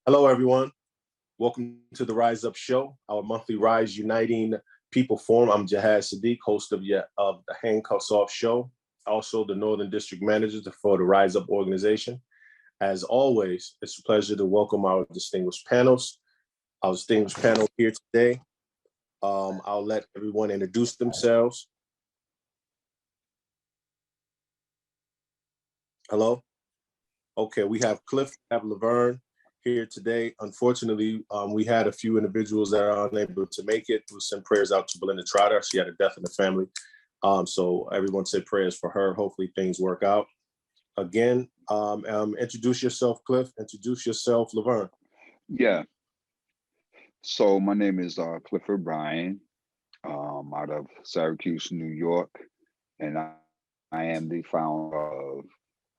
Hello, everyone. Welcome to the Rise Up Show, our monthly Rise Uniting People Forum. I'm Jihad Saddiq, host of the Handcuffs Off Show, also the Northern District Manager for the Rise Up organization. As always, it's a pleasure to welcome our distinguished panels. Our distinguished panel here today. I'll let everyone introduce themselves. Hello? Okay, we have Cliff, we have LaVerne here today. Unfortunately, we had a few individuals that are unable to make it. We'll send prayers out to Belinda Trotter. She had a death in the family. So everyone say prayers for her. Hopefully things work out. Again, introduce yourself, Cliff. Introduce yourself, LaVerne. Yeah. So my name is Clifford Bryan, out of Syracuse, New York, and I am the founder of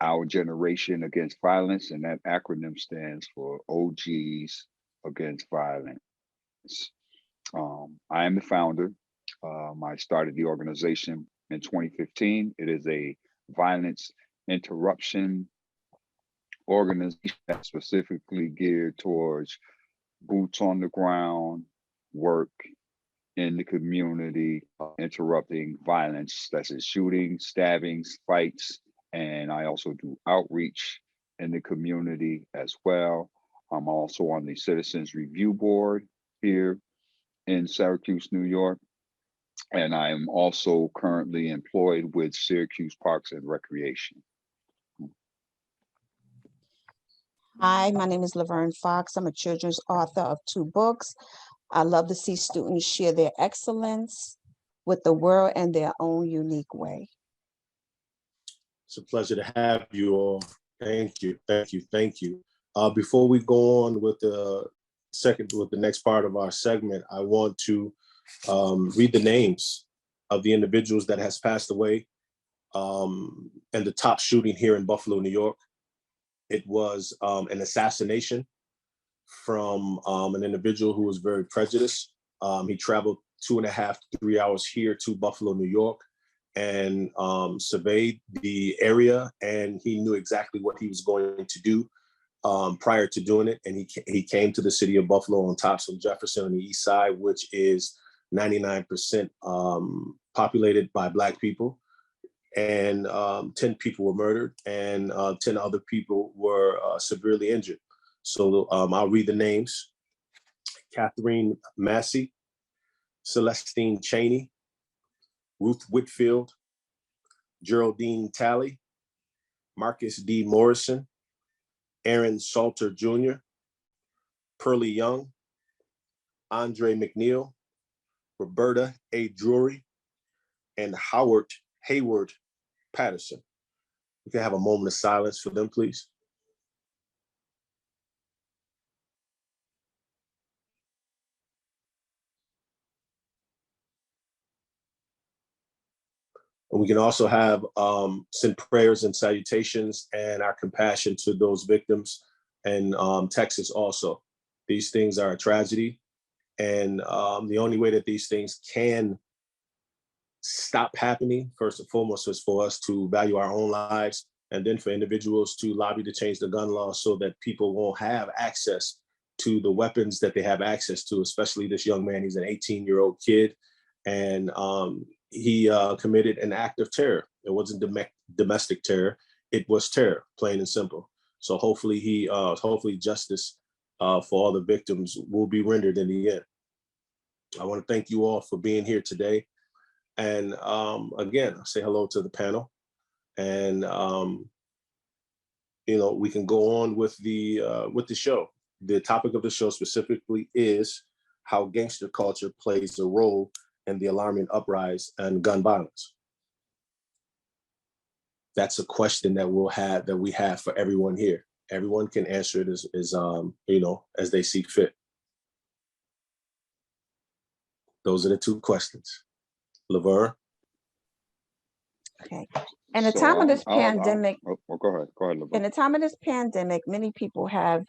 Our Generation Against Violence, and that acronym stands for OGs Against Violence. I am the founder. I started the organization in 2015. It is a violence interruption organization that's specifically geared towards boots on the ground work in the community, interrupting violence, that's in shootings, stabbings, fights, and I also do outreach in the community as well. I'm also on the Citizens Review Board here in Syracuse, New York, and I'm also currently employed with Syracuse Parks and Recreation. Hi, my name is LaVerne Fox. I'm a children's author of 2 books. I love to see students share their excellence with the world in their own unique way. It's a pleasure to have you all. Thank you, thank you, thank you. Before we go on with the next part of our segment, I want to read the names of the individuals that has passed away in the top shooting here in Buffalo, New York. It was an assassination from an individual who was very prejudiced. He traveled 2.5 to 3 hours here to Buffalo, New York, and surveyed the area, and he knew exactly what he was going to do prior to doing it. And he came to the city of Buffalo on Thompson Jefferson on the east side, which is 99% populated by Black people. And 10 people were murdered, and 10 other people were severely injured. So I'll read the names: Catherine Massey, Celestine Cheney, Ruth Whitfield, Geraldine Talley, Marcus D. Morrison, Aaron Salter Jr., Pearlie Young, Andre McNeil, Roberta A. Drury, and Howard Hayward Patterson. We can have a moment of silence for them, please. And we can also have send prayers and salutations and our compassion to those victims in Texas also. These things are a tragedy. And the only way that these things can stop happening, first and foremost, is for us to value our own lives, and then for individuals to lobby to change the gun law so that people won't have access to the weapons that they have access to, especially this young man. He's an 18-year-old kid, and he committed an act of terror. It wasn't domestic terror, it was terror, plain and simple. So hopefully hopefully justice for all the victims will be rendered in the end. I want to thank you all for being here today. And again, I say hello to the panel, and we can go on with the show. The topic of the show specifically is how gangster culture plays a role in the alarming uprise and gun violence. That's a question that we have for everyone here. Everyone can answer it as they see fit. Those are the 2 questions. LaVerne? Okay. In the time of this pandemic, go ahead, LaVerne. in the time of this pandemic, many people have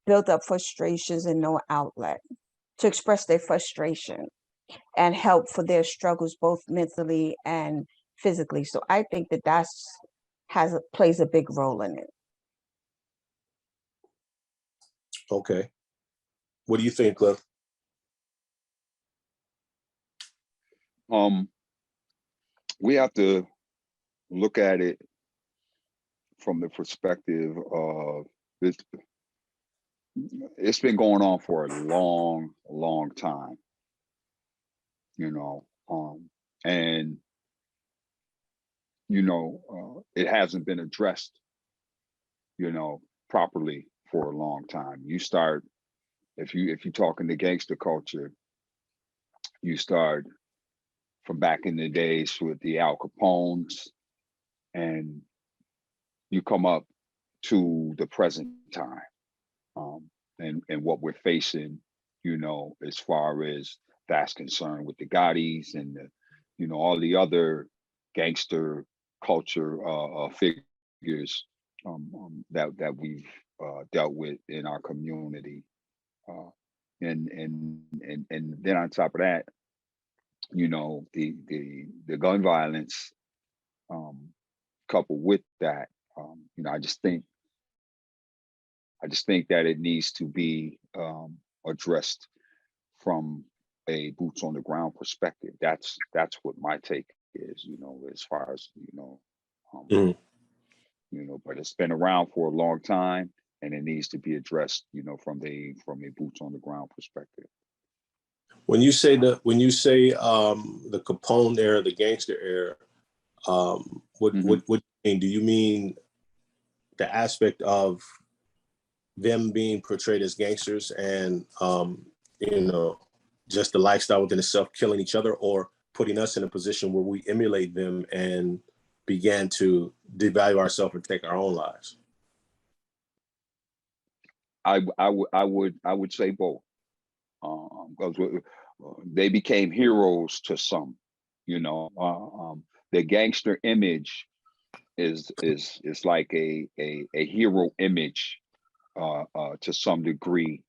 built up frustrations and no outlet to express their frustration and help for their struggles, both mentally and physically. So I think that plays a big role in it. Okay. What do you think, Cliff? We have to look at it from the perspective of this. It's been going on for a long time, you know, and you know, it hasn't been addressed, you know, properly for a long time. You start, if you're talking to gangster culture, you start from back in the days with the Al Capones, and you come up to the present time, and what we're facing, you know, as far as that's concerned with the Gottis and the, you know, all the other gangster culture figures that we've dealt with in our community, and then on top of that, you know, the gun violence, coupled with that, you know, I just think that it needs to be addressed from a boots on the ground perspective. That's what my take is, you know, as far as, you know, you know, but it's been around for a long time, and it needs to be addressed, you know, from a boots on the ground perspective. When you say the Capone era, the gangster era, what do you mean? Do you mean the aspect of them being portrayed as gangsters and you know, just the lifestyle within itself, killing each other, or putting us in a position where we emulate them and began to devalue ourselves and take our own lives? I would say both, because they became heroes to some, you know. The gangster image is like a hero image to some degree.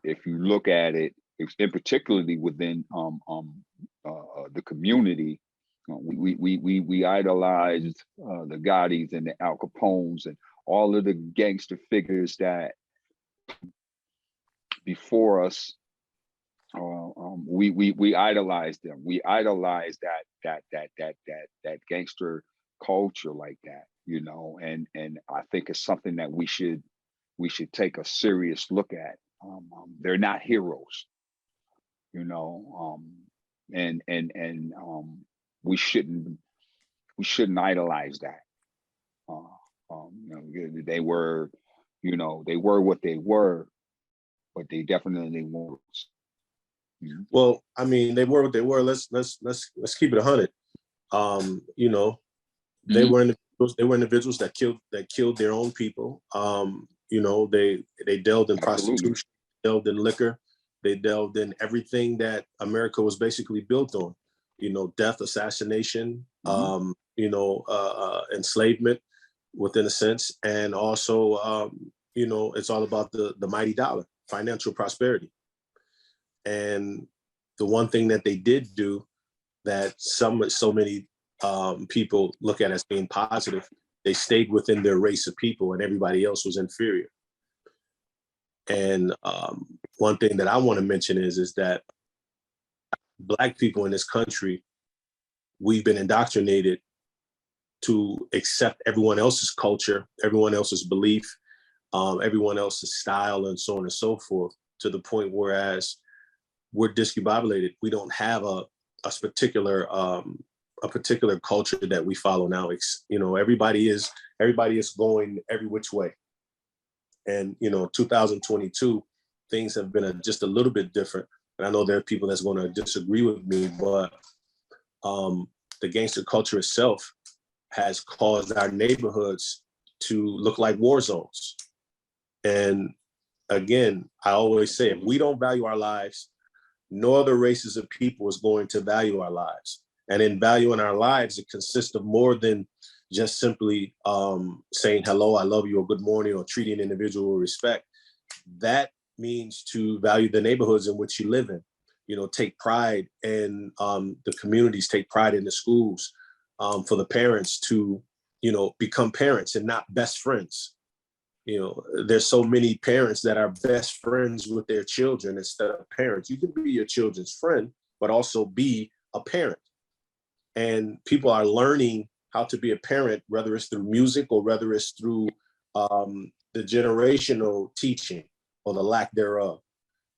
If you look at it, and particularly within the community, we idolized the Gottis and the Al Capones and all of the gangster figures that before us. We idolized them. We idolized that gangster culture like that, you know. And I think it's something that we should take a serious look at. They're not heroes, you know, and we shouldn't idolize that. You know, they were what they were, but they definitely weren't. Well, I mean, they were what they were. Let's keep it 100. You know, they were individuals that killed their own people. You know, they delved in prostitution, delved in liquor, they delved in everything that America was basically built on. You know, death, assassination, you know, enslavement within a sense, and also you know, it's all about the mighty dollar, financial prosperity. And the one thing that they did do that so many people look at as being positive, they stayed within their race of people, and everybody else was inferior. And one thing that I want to mention is that Black people in this country, we've been indoctrinated to accept everyone else's culture, everyone else's belief, everyone else's style, and so on and so forth, to the point whereas we're discombobulated. We don't have a particular culture that we follow now. You know, everybody is going every which way. And you know, 2022, things have been just a little bit different. And I know there are people that's going to disagree with me, but the gangster culture itself has caused our neighborhoods to look like war zones. And again, I always say, if we don't value our lives, no other races of people is going to value our lives. And in valuing our lives, it consists of more than just simply saying hello, I love you, or good morning, or treating an individual with respect. That means to value the neighborhoods in which you live in. You know, take pride in the communities, take pride in the schools, for the parents to, you know, become parents and not best friends. You know, there's so many parents that are best friends with their children instead of parents. You can be your children's friend, but also be a parent. And people are learning how to be a parent, whether it's through music or whether it's through the generational teaching or the lack thereof.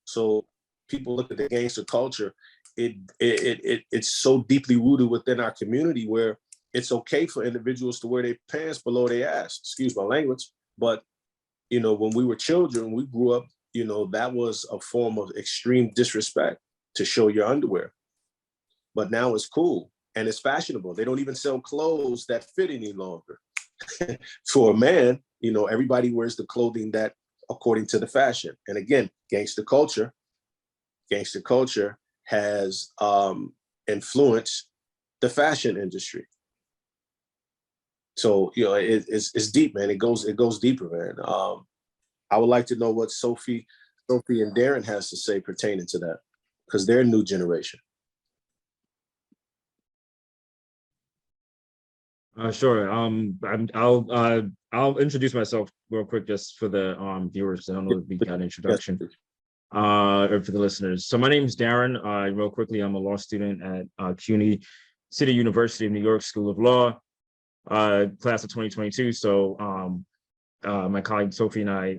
So people look at the gangster culture, it's so deeply rooted within our community where it's okay for individuals to wear their pants below their ass, excuse my language. But, you know, when we were children, we grew up, you know, that was a form of extreme disrespect to show your underwear. But now it's cool and it's fashionable. They don't even sell clothes that fit any longer. For a man, you know, everybody wears the clothing that according to the fashion. And again, gangster culture has influenced the fashion industry. So, you know, it's deep, man. It goes deeper, man. I would like to know what Sophie and Darren has to say pertaining to that, because they're a new generation. Sure. I'll introduce myself real quick just for the viewers. I don't know if we got an introduction. Or for the listeners. So my name is Darren. Real quickly, I'm a law student at CUNY City University of New York School of Law, class of 2022. So my colleague Sophie and I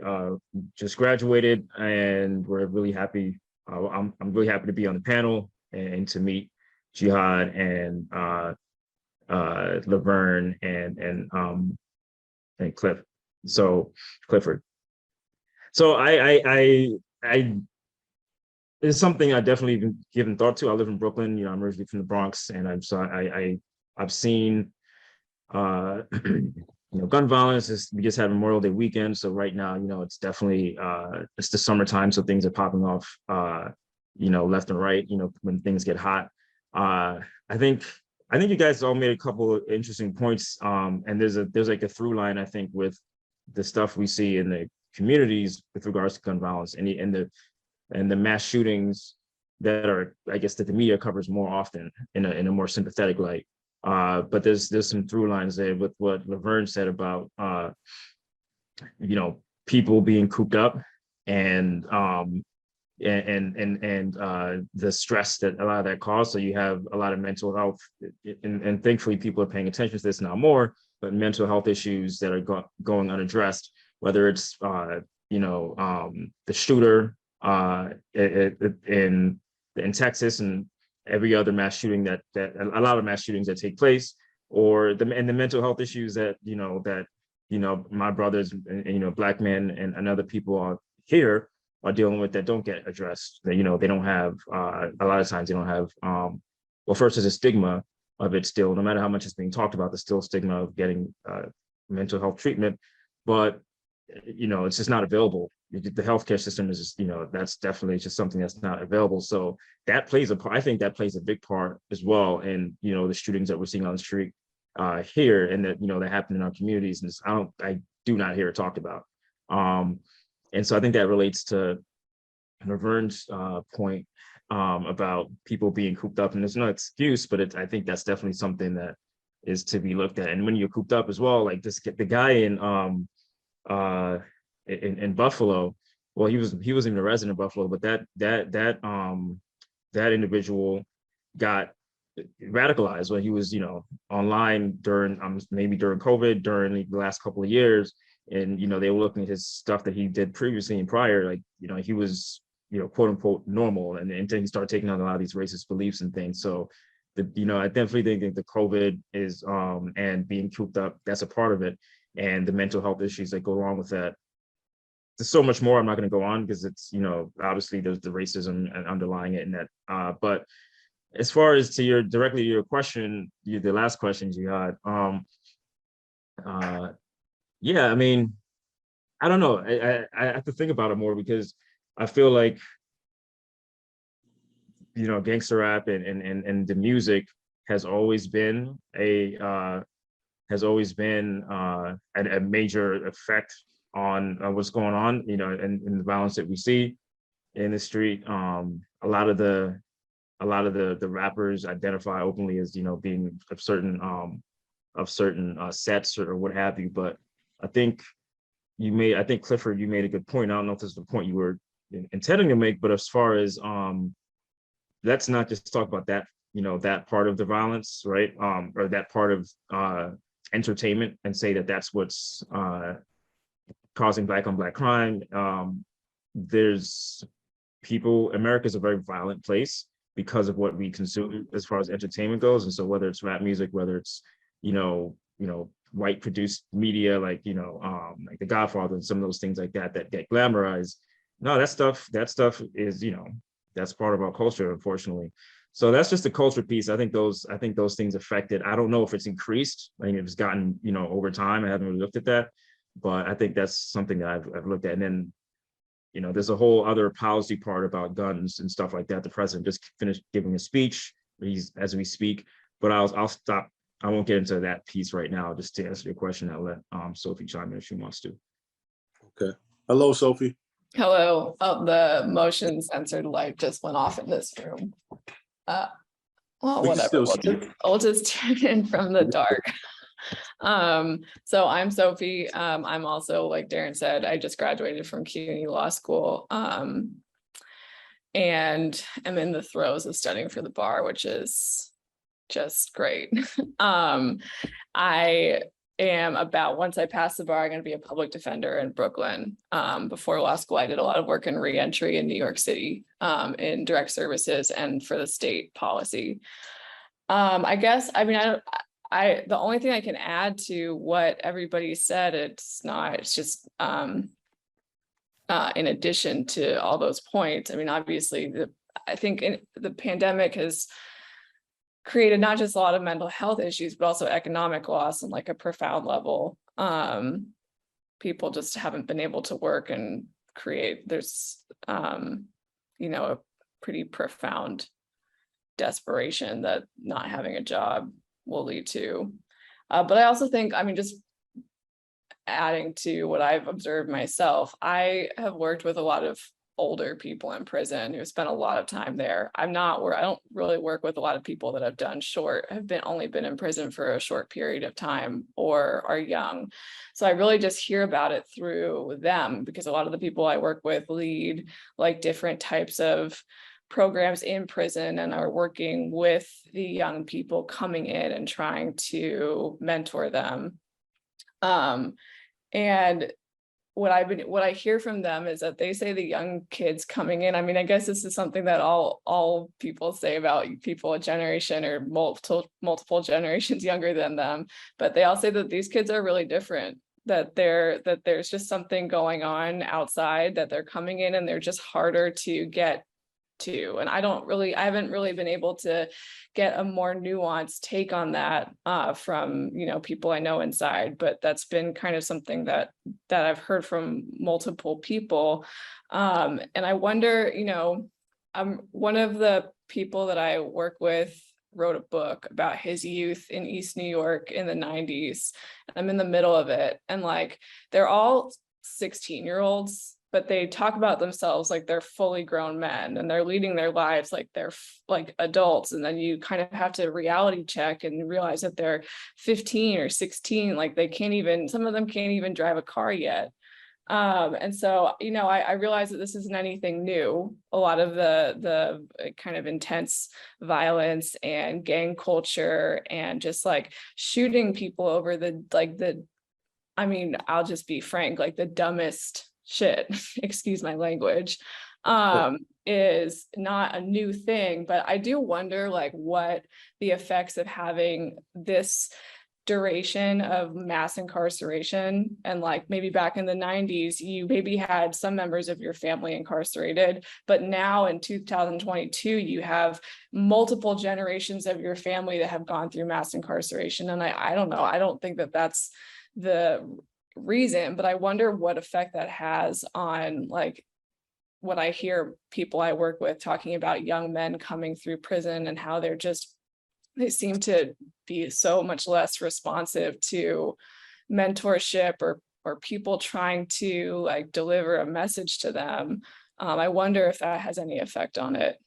just graduated, and we're really happy. I'm really happy to be on the panel and to meet Jihad and LaVerne and Clifford. So I it's something I definitely been given thought to. I live in Brooklyn. You know, I'm originally from the Bronx, and I've seen you know, gun violence. We just had Memorial Day weekend, so right now, you know, it's definitely it's the summertime, so things are popping off, you know, left and right. You know, when things get hot. I think you guys all made a couple of interesting points, and there's like a through line, I think, with the stuff we see in the communities with regards to gun violence and the mass shootings that are, I guess, that the media covers more often in a more sympathetic light. But there's some through lines there with what LaVerne said about you know, people being cooped up and the stress that a lot of that causes. So you have a lot of mental health, and thankfully people are paying attention to this now more, but mental health issues that are going unaddressed, whether it's you know, the shooter in Texas and every other mass shooting that a lot of mass shootings that take place, or the mental health issues that you know my brothers and you know, Black men and other people are here are dealing with that don't get addressed. That, you know, they don't have a lot of times they don't have well, first there's a stigma of it still, no matter how much it's being talked about, there's still a stigma of getting mental health treatment, but you know, it's just not available. The healthcare system is just, you know, that's definitely just something that's not available. So that plays a part. I think that plays a big part as well. And, you know, the shootings that we're seeing on the street here, and that, you know, that happen in our communities, and I do not hear it talked about. And so I think that relates to LaVerne's point about people being cooped up, and there's no excuse, but I think that's definitely something that is to be looked at. And when you're cooped up as well, like the guy in Buffalo, well, he wasn't even a resident of Buffalo, but that individual got radicalized when he was, you know, online during maybe during COVID, during the last couple of years, and you know, they were looking at his stuff that he did previously and prior, like, you know, he was, you know, quote unquote normal, and then he started taking on a lot of these racist beliefs and things. So you know, I definitely think the COVID is and being cooped up, that's a part of it, and the mental health issues that go along with that. There's so much more I'm not going to go on, because it's, you know, obviously there's the racism and underlying it, and that but as far as to directly to your question, the last questions you had, yeah, I mean, I don't know, I have to think about it more, because I feel like, you know, gangster rap and the music has always been a major effect on what's going on, you know, and the violence that we see in the street. A lot of the rappers identify openly as, you know, being of certain sets or what have you. But I think I think Clifford, you made a good point. I don't know if this is the point you were intending to make, but as far as let's not just talk about that, that part of the violence, right? Or that part of entertainment, and say that that's what's causing Black on Black crime. There's people, America's a very violent place because of what we consume as far as entertainment goes. And so whether it's rap music, whether it's, white produced media, like The Godfather and some of those things like that get glamorized. No, that stuff is, that's part of our culture, unfortunately. So that's just the culture piece. I think those things affected. I don't know if it's increased. I think it's gotten, over time. I haven't really looked at that, but I think that's something that I've looked at. And then, there's a whole other policy part about guns and stuff like that. The president just finished giving a speech as we speak, but I'll stop. I won't get into that piece right now. Just to answer your question, I'll let Sophie chime in if she wants to. Okay. Hello, Sophie. Hello. Oh, the motion censored light just went off in this room. Well, whatever. We'll just tune in from the dark. So I'm Sophie. I'm also, like Darren said, I just graduated from CUNY Law School, and I'm in the throes of studying for the bar, which is just great. I am once I pass the bar, I'm going to be a public defender in Brooklyn. Before law school, I did a lot of work in reentry in New York City, in direct services and for the state policy. The only thing I can add to what everybody said, it's just in addition to all those points. I mean, obviously, I think the pandemic has created not just a lot of mental health issues, but also economic loss on like a profound level. People just haven't been able to work and create. There's, a pretty profound desperation that not having a job will lead to. But I also think, just adding to what I've observed myself, I have worked with a lot of older people in prison who spent a lot of time there. I don't really work with a lot of people that have only been in prison for a short period of time or are young. So I really just hear about it through them, because a lot of the people I work with lead like different types of programs in prison and are working with the young people coming in and trying to mentor them. And what I hear from them is that they say the young kids coming in, I guess this is something that all people say about people a generation or multiple generations younger than them, but they all say that these kids are really different, that there's just something going on outside, that they're coming in and they're just harder to get to. And I haven't really been able to get a more nuanced take on that from people I know inside, but that's been kind of something that I've heard from multiple people. And I wonder, one of the people that I work with wrote a book about his youth in East New York in the 90s. I'm in the middle of it, and like they're all 16-year-olds, but they talk about themselves like they're fully grown men and they're leading their lives like they're like adults. And then you kind of have to reality check and realize that they're 15 or 16, like some of them can't even drive a car yet. And so, I realize that this isn't anything new. A lot of the kind of intense violence and gang culture and just like shooting people over I'll just be frank, like the dumbest shit, excuse my language, is not a new thing. But I do wonder like what the effects of having this duration of mass incarceration, and like maybe back in the 90s you maybe had some members of your family incarcerated, but now in 2022 you have multiple generations of your family that have gone through mass incarceration. And I don't know, I don't think that that's the reason, but I wonder what effect that has on like what I hear people I work with talking about young men coming through prison and how they seem to be so much less responsive to mentorship or people trying to like deliver a message to them. I wonder if that has any effect on it.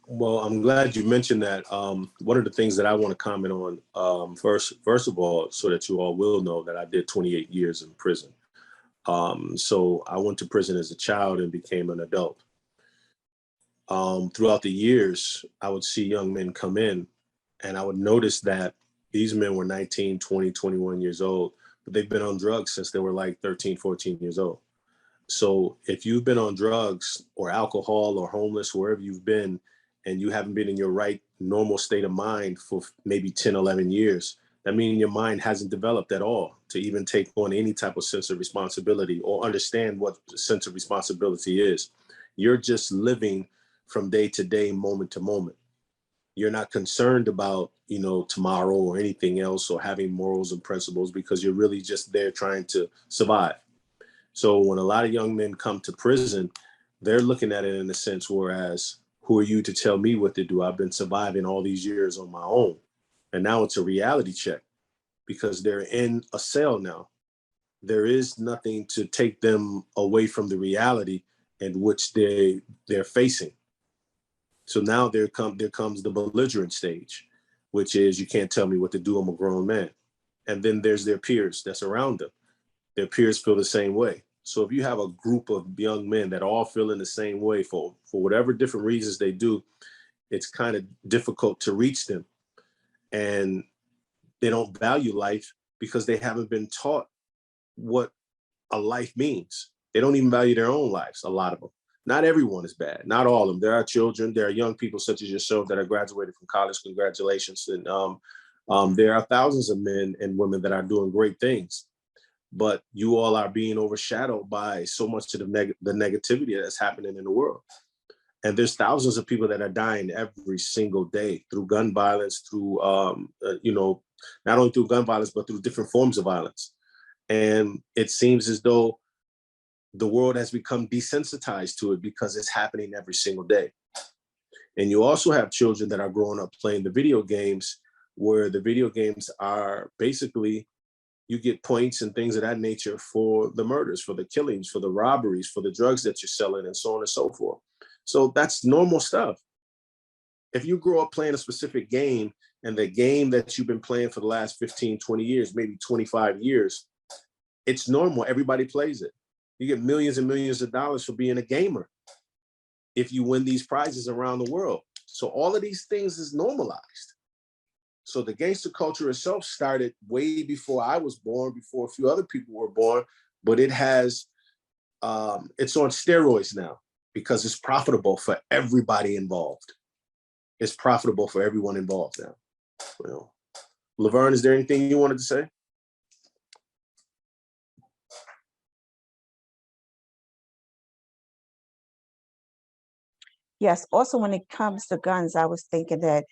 Well, I'm glad you mentioned that. One of the things that I want to comment on, first of all, so that you all will know that I did 28 years in prison. So I went to prison as a child and became an adult. Throughout the years, I would see young men come in, and I would notice that these men were 19, 20, 21 years old, but they've been on drugs since they were like 13, 14 years old. So if you've been on drugs or alcohol or homeless, wherever you've been, and you haven't been in your right normal state of mind for maybe 10, 11 years, that means your mind hasn't developed at all to even take on any type of sense of responsibility or understand what the sense of responsibility is. You're just living from day to day, moment to moment. You're not concerned about, tomorrow or anything else or having morals and principles, because you're really just there trying to survive. So when a lot of young men come to prison, they're looking at it in a sense, whereas who are you to tell me what to do? I've been surviving all these years on my own. And now it's a reality check because they're in a cell now. There is nothing to take them away from the reality in which they're facing. So now there comes the belligerent stage, which is you can't tell me what to do. I'm a grown man. And then there's their peers that's around them. Their peers feel the same way. So if you have a group of young men that all feel in the same way for whatever different reasons they do, it's kind of difficult to reach them. And they don't value life because they haven't been taught what a life means. They don't even value their own lives, a lot of them. Not everyone is bad, not all of them. There are children, there are young people such as yourself that are graduated from college, congratulations. And there are thousands of men and women that are doing great things. But you all are being overshadowed by so much of the negativity that's happening in the world. And there's thousands of people that are dying every single day through gun violence, through, not only through gun violence, but through different forms of violence. And it seems as though the world has become desensitized to it because it's happening every single day. And you also have children that are growing up playing the video games, where the video games are basically, you get points and things of that nature for the murders, for the killings, for the robberies, for the drugs that you're selling, and so on and so forth. So that's normal stuff. If you grow up playing a specific game, and the game that you've been playing for the last 15, 20 years, maybe 25 years, it's normal. Everybody plays it. You get millions and millions of dollars for being a gamer if you win these prizes around the world. So all of these things is normalized. So the gangster culture itself started way before I was born, before a few other people were born, but it has, it's on steroids now because it's profitable for everybody involved. It's profitable for everyone involved now. LaVerne, is there anything you wanted to say? Yes, also when it comes to guns, I was thinking that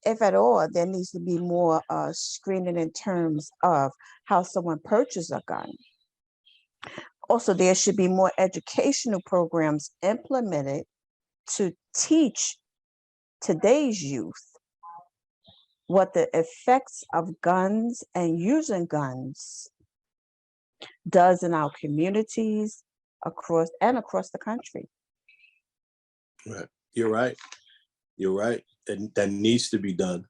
if at all, there needs to be more screening in terms of how someone purchases a gun. Also, there should be more educational programs implemented to teach today's youth what the effects of guns and using guns does in our communities across the country. Right. You're right. You're right. And that needs to be done.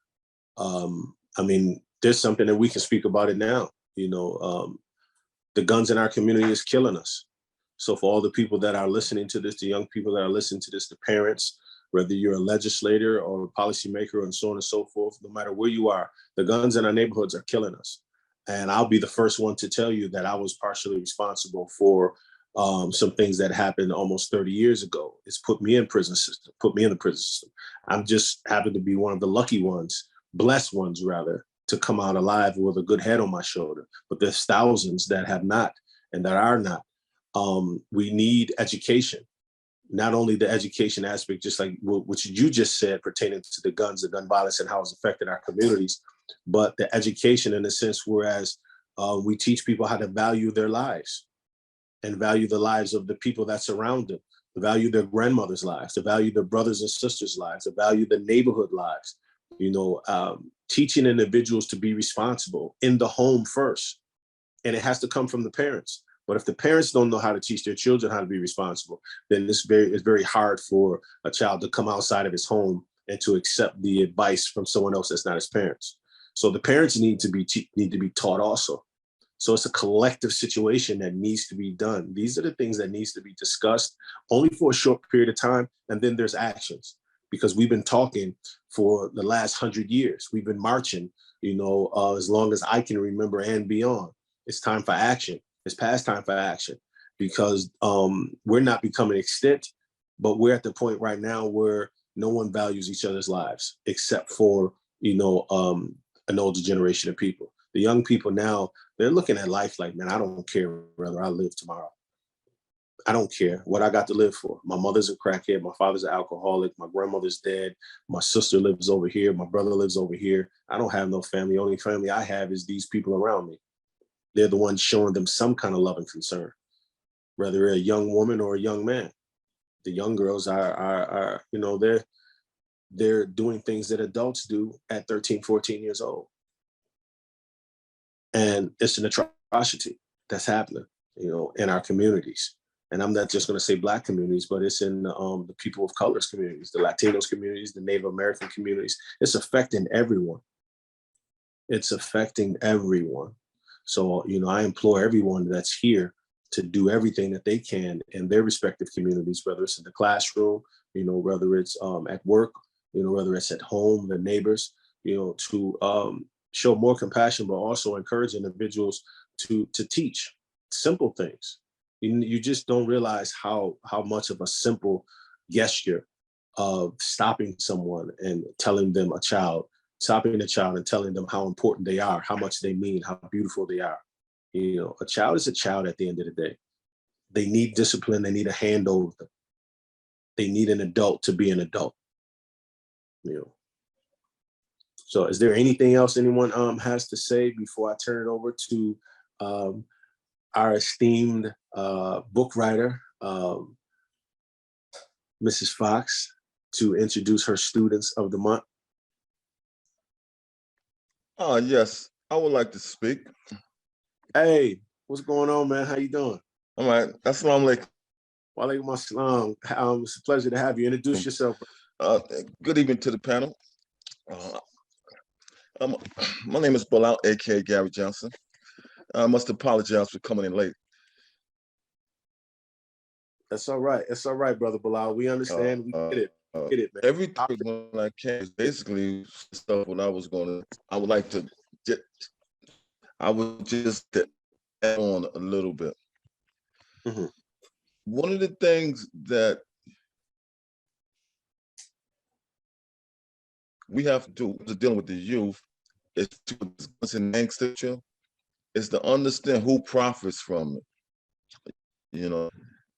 I mean, there's something that we can speak about it now. The guns in our community is killing us. So for all the people that are listening to this, the young people that are listening to this, the parents, whether you're a legislator or a policymaker and so on and so forth, no matter where you are, the guns in our neighborhoods are killing us. And I'll be the first one to tell you that I was partially responsible for some things that happened almost 30 years ago. It's put me in the prison system. I'm just happen to be one of the lucky ones, blessed ones rather, to come out alive with a good head on my shoulder. But there's thousands that have not and that are not. We need education, not only the education aspect, just like what you just said pertaining to the guns, the gun violence and how it's affected our communities, but the education in a sense, whereas we teach people how to value their lives and value the lives of the people that surround them, to value their grandmother's lives, to value their brothers and sisters' lives, to value the neighborhood lives, teaching individuals to be responsible in the home first. And it has to come from the parents. But if the parents don't know how to teach their children how to be responsible, then it's very hard for a child to come outside of his home and to accept the advice from someone else that's not his parents. So the parents need to be taught also. So it's a collective situation that needs to be done. These are the things that needs to be discussed only for a short period of time, and then there's actions. Because we've been talking for the last 100 years. We've been marching, as long as I can remember and beyond. It's time for action. It's past time for action, because we're not becoming extinct, but we're at the point right now where no one values each other's lives except for, an older generation of people. The young people now, they're looking at life like, man, I don't care whether I live tomorrow. I don't care what I got to live for. My mother's a crackhead. My father's an alcoholic. My grandmother's dead. My sister lives over here. My brother lives over here. I don't have no family. Only family I have is these people around me. They're the ones showing them some kind of love and concern, whether a young woman or a young man. The young girls are they're doing things that adults do at 13, 14 years old. And it's an atrocity that's happening, in our communities. And I'm not just going to say Black communities, but it's in the people of colors communities, the Latinos communities, the Native American communities. It's affecting everyone. It's affecting everyone. So, I implore everyone that's here to do everything that they can in their respective communities, whether it's in the classroom, whether it's at work, whether it's at home, the neighbors, to show more compassion, but also encourage individuals to teach simple things. You just don't realize how much of a simple gesture of stopping someone and telling them stopping the child and telling them how important they are, how much they mean, how beautiful they are. A child is a child at the end of the day. They need discipline. They need a hand over them. They need an adult to be an adult. So is there anything else anyone has to say before I turn it over to our esteemed book writer, Mrs. Fox, to introduce her students of the month? Yes, I would like to speak. Hey, what's going on, man? How you doing? All right, assalamu alaikum. Wa alaikum assalam. It's a pleasure to have you. Introduce yourself. Good evening to the panel. My name is Bilal, aka Gary Johnson. I must apologize for coming in late. That's all right. It's all right, brother Bilal. We understand. We get it. Get it, man. Everything when I came is basically stuff what I was going to. I would like to. I would just add on a little bit. Mm-hmm. One of the things that we have to do to dealing with the youth is to gangster, is to understand who profits from it.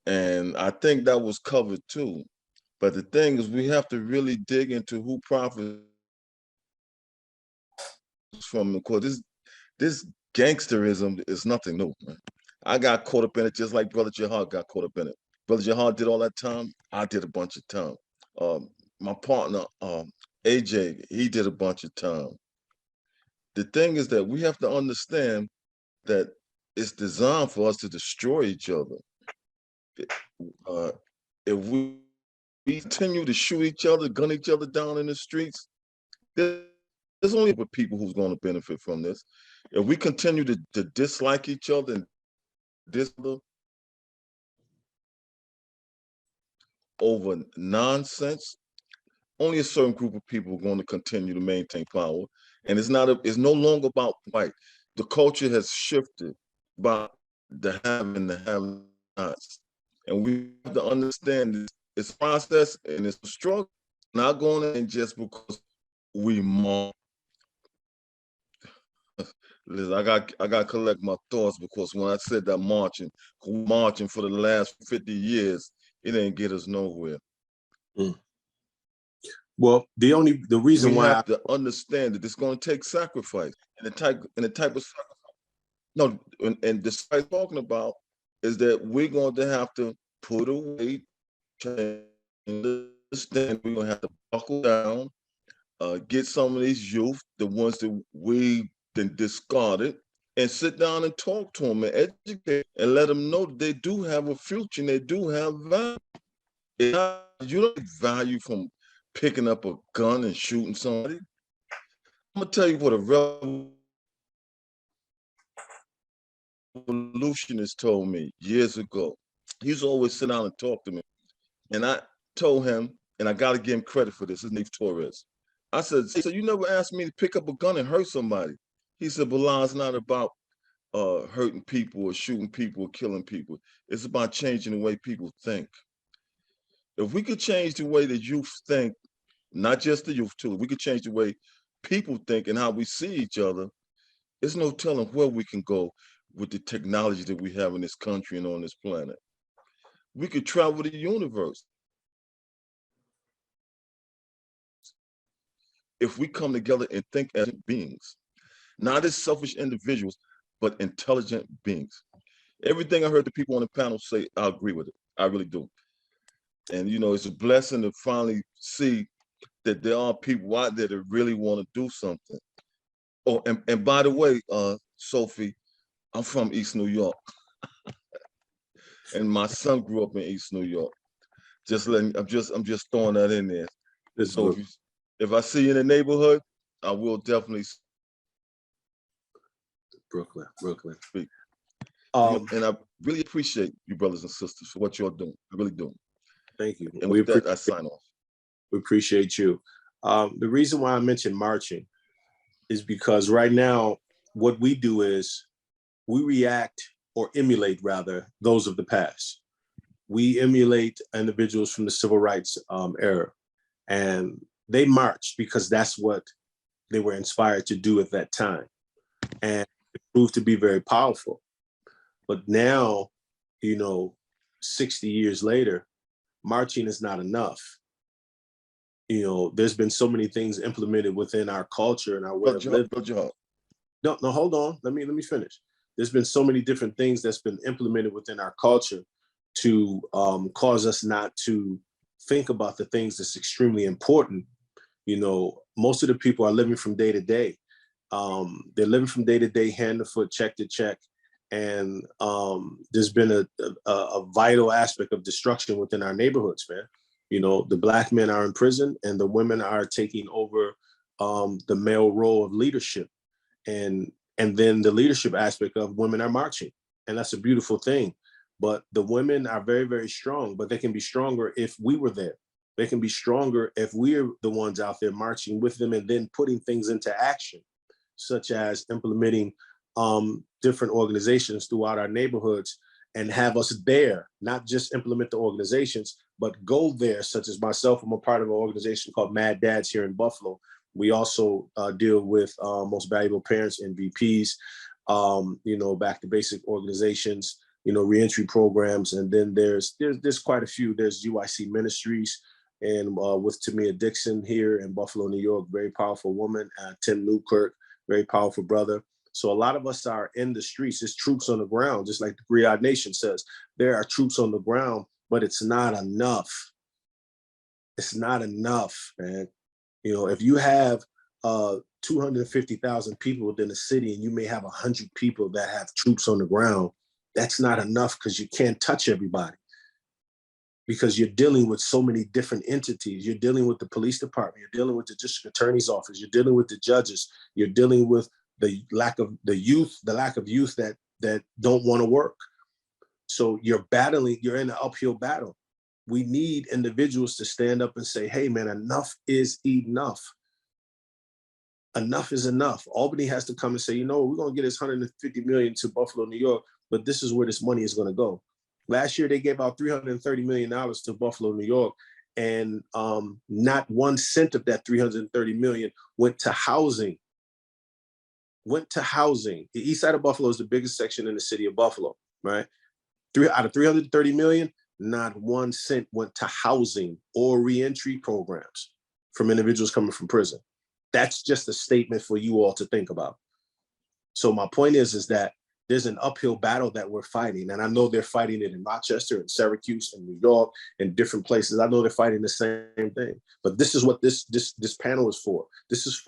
And I think that was covered too. But the thing is, we have to really dig into who profits from it, because this gangsterism is nothing new, man. I got caught up in it just like Brother Jihad got caught up in it. Brother Jihad did all that time. I did a bunch of time. My partner, AJ, he did a bunch of time. The thing is that we have to understand that it's designed for us to destroy each other. If we continue to shoot each other, gun each other down in the streets, there's only people who's going to benefit from this. If we continue to dislike each other and over nonsense, only a certain group of people are going to continue to maintain power. And it's no longer about white. The culture has shifted by the have and the have-nots. And we have to understand it's a process and it's a struggle. Not going in just because we march. Listen, I got to collect my thoughts, because when I said that marching for the last 50 years, it ain't get us nowhere. Mm. Well, the reason why we have to understand that it's going to take sacrifice, and the type of sacrifice. No, and the site talking about is that we're going to have to put away, understand we're going to have to buckle down, get some of these youth, the ones that we then discarded, and sit down and talk to them and educate and let them know that they do have a future and they do have value. You don't get value from picking up a gun and shooting somebody. I'm gonna tell you what a revolutionist told me years ago. He used to always sit down and talk to me. And I told him, and I gotta give him credit for this, his name's Torres. I said, so you never asked me to pick up a gun and hurt somebody. He said, Bilal, it's not about hurting people or shooting people or killing people. It's about changing the way people think. If we could change the way the youth think, not just the youth too, if we could change the way people think and how we see each other, there's no telling where we can go with the technology that we have in this country and on this planet. We could travel the universe. If we come together and think as beings, not as selfish individuals, but intelligent beings. Everything I heard the people on the panel say, I agree with it. I really do. And you know, it's a blessing to finally see that there are people out there that really want to do something. Oh, and by the way, Sophie, I'm from East New York. And my son grew up in East New York. I'm just throwing that in there. So if I see you in the neighborhood, I will definitely Brooklyn. speak. And I really appreciate you, brothers and sisters, for what you're doing. I really do. Thank you. And with that, I sign off. We appreciate you. The reason why I mentioned marching is because right now, what we do is we react or emulate, rather, those of the past. We emulate individuals from the civil rights era. And they marched because that's what they were inspired to do at that time. And it proved to be very powerful. But now, you know, 60 years later, marching is not enough. You know, there's been so many things implemented within our culture and our way of living. No, hold on. Let me finish. There's been so many different things that's been implemented within our culture to cause us not to think about the things that's extremely important. You know, most of the people are living from day to day. They're living from day to day, hand to foot, check to check. And there's been a vital aspect of destruction within our neighborhoods, man. You know, the Black men are in prison and the women are taking over the male role of leadership. And then the leadership aspect of women are marching. And that's a beautiful thing. But the women are very, very strong, but they can be stronger if we were there. They can be stronger if we're the ones out there marching with them and then putting things into action, such as implementing different organizations throughout our neighborhoods and have us there, not just implement the organizations, but go there, such as myself. I'm a part of an organization called Mad Dads here in Buffalo. We also deal with most valuable parents, MVPs, you know, back to basic organizations, you know, reentry programs. And then there's quite a few. There's UIC Ministries and with Tamia Dixon here in Buffalo, New York, very powerful woman. Tim Newkirk, very powerful brother. So a lot of us are in the streets. There's troops on the ground, just like the Griot Nation says. There are troops on the ground, but it's not enough. It's not enough, man. You know, if you have 250,000 people within a city and you may have 100 people that have troops on the ground, that's not enough because you can't touch everybody. Because you're dealing with so many different entities. You're dealing with the police department, you're dealing with the district attorney's office, you're dealing with the judges, you're dealing with the lack of youth that don't want to work. So you're battling, you're in an uphill battle. We need individuals to stand up and say, hey man, enough is enough. Enough is enough. Albany has to come and say, you know, we're gonna get this 150 million to Buffalo, New York, but this is where this money is gonna go. Last year, they gave out $330 million to Buffalo, New York, and not 1 cent of that $330 million went to housing. The east side of Buffalo is the biggest section in the city of Buffalo, right? Out of $330 million, not 1 cent went to housing or reentry programs from individuals coming from prison. That's just a statement for you all to think about. So my point is that there's an uphill battle that we're fighting. And I know they're fighting it in Rochester and Syracuse and New York and different places. I know they're fighting the same thing. But this is what this panel is for. This is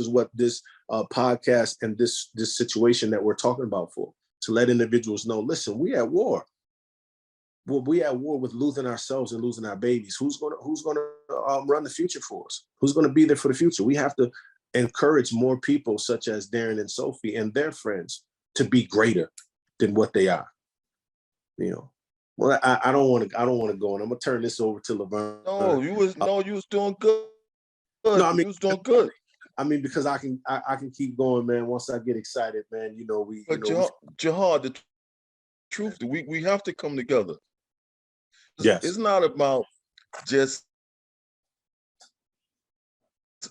what this podcast and this situation that we're talking about for, to let individuals know, listen, we at war. Well, we at war with losing ourselves and losing our babies. Who's gonna run the future for us? Who's gonna be there for the future? We have to encourage more people such as Darren and Sophie and their friends to be greater than what they are. You know. Well, I don't want to go, and I'm gonna turn this over to LaVerne. No, you was doing good. No, I mean, you was doing good. I mean, because I can keep going, man. Once I get excited, man, you know, Jihad, the truth, we have to come together. Yes. It's not about just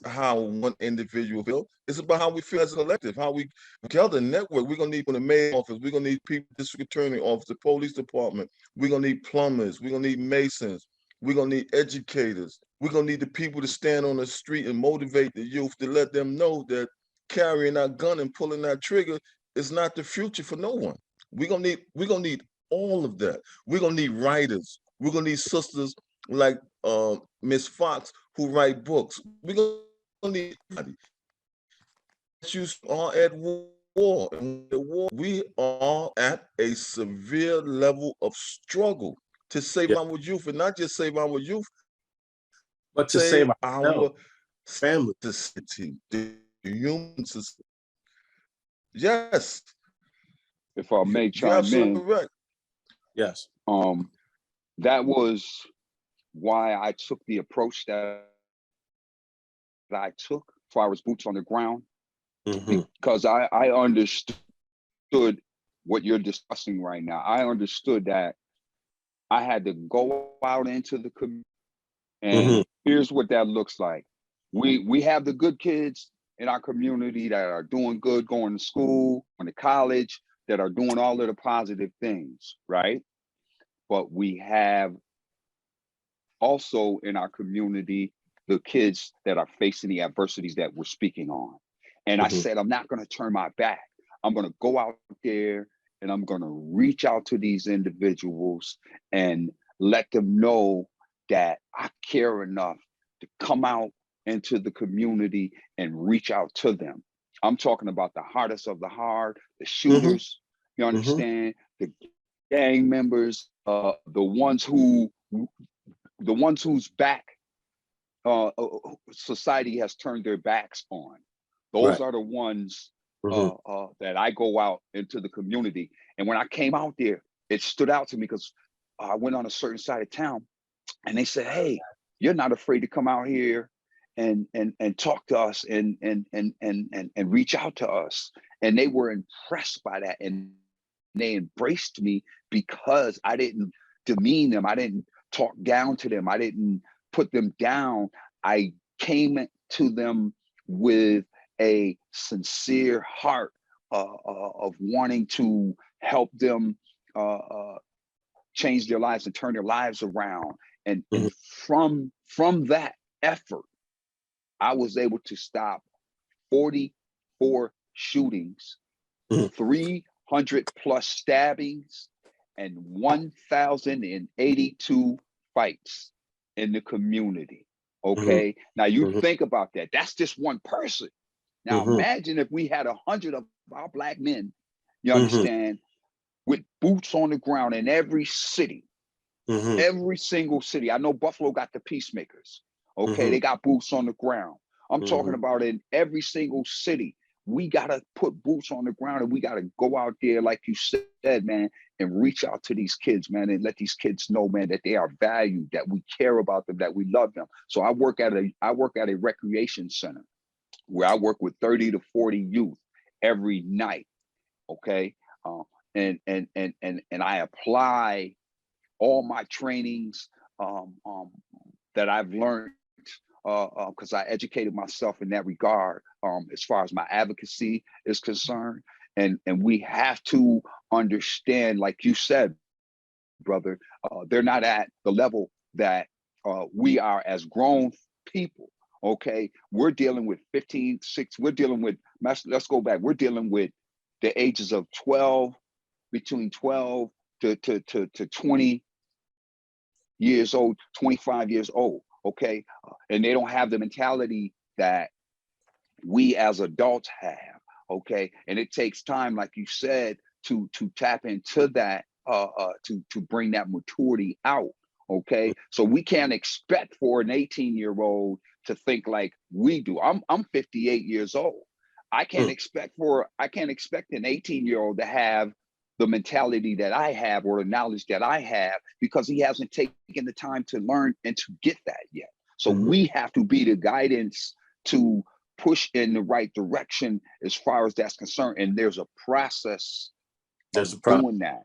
how one individual feels. It's about how we feel as a collective, how we together network. We're gonna need from the mayor's office, we're gonna need people, district attorney office, the police department, we're gonna need plumbers, we're gonna need masons, we're gonna need educators, we're gonna need the people to stand on the street and motivate the youth to let them know that carrying that gun and pulling that trigger is not the future for no one. We're gonna need all of that. We're gonna need writers. We're gonna need sisters like Miss Fox who write books. We're gonna need everybody. You are at war. We are at a severe level of struggle to save our youth, and not just save our youth, but to save our family, the city, the human system. Yes. If I may You're chime absolutely in, right. yes. That was why I took the approach that I took as far as boots on the ground, because I understood what you're discussing right now. I understood that I had to go out into the community, and here's what that looks like. We have the good kids in our community that are doing good, going to school, going to college, that are doing all of the positive things, right? But we have also in our community the kids that are facing the adversities that we're speaking on. And I said, I'm not going to turn my back. I'm going to go out there and I'm going to reach out to these individuals and let them know that I care enough to come out into the community and reach out to them. I'm talking about the hardest of the hard, the shooters, you understand, the gang members, the ones whose back society has turned their backs on. Those are the ones that I go out into the community. And when I came out there, it stood out to me because I went on a certain side of town and they said, hey, you're not afraid to come out here and talk to us and reach out to us. And they were impressed by that. And they embraced me because I didn't demean them. I didn't talk down to them. I didn't put them down. I came to them with a sincere heart of wanting to help them change their lives and turn their lives around. And from that effort, I was able to stop 44 shootings, 300 plus stabbings, and 1,082 fights in the community. Okay. Now you think about that. That's just one person. Now imagine if we had 100 of our Black men, you understand, with boots on the ground in every city, every single city. I know Buffalo got the peacemakers. Okay. They got boots on the ground. I'm talking about in every single city. We got to put boots on the ground and we got to go out there, like you said, man, and reach out to these kids, man, and let these kids know, man, that they are valued, that we care about them, that we love them. So I work at a recreation center where I work with 30 to 40 youth every night. Okay. And I apply all my trainings that I've learned because I educated myself in that regard as far as my advocacy is concerned. And we have to understand, like you said, brother, they're not at the level that we are as grown people. Okay, we're dealing with 15, 6, we're dealing with, let's go back, we're dealing with the ages of 12 between 12 to 20 years old, 25 years old, okay? And they don't have the mentality that we as adults have, okay? And it takes time, like you said, to tap into that, to bring that maturity out, okay? So we can't expect for an 18-year-old to think like we do. I'm 58 years old. I can't expect an 18-year-old to have the mentality that I have or the knowledge that I have, because he hasn't taken the time to learn and to get that yet. So we have to be the guidance to push in the right direction as far as that's concerned. And there's a process of doing that.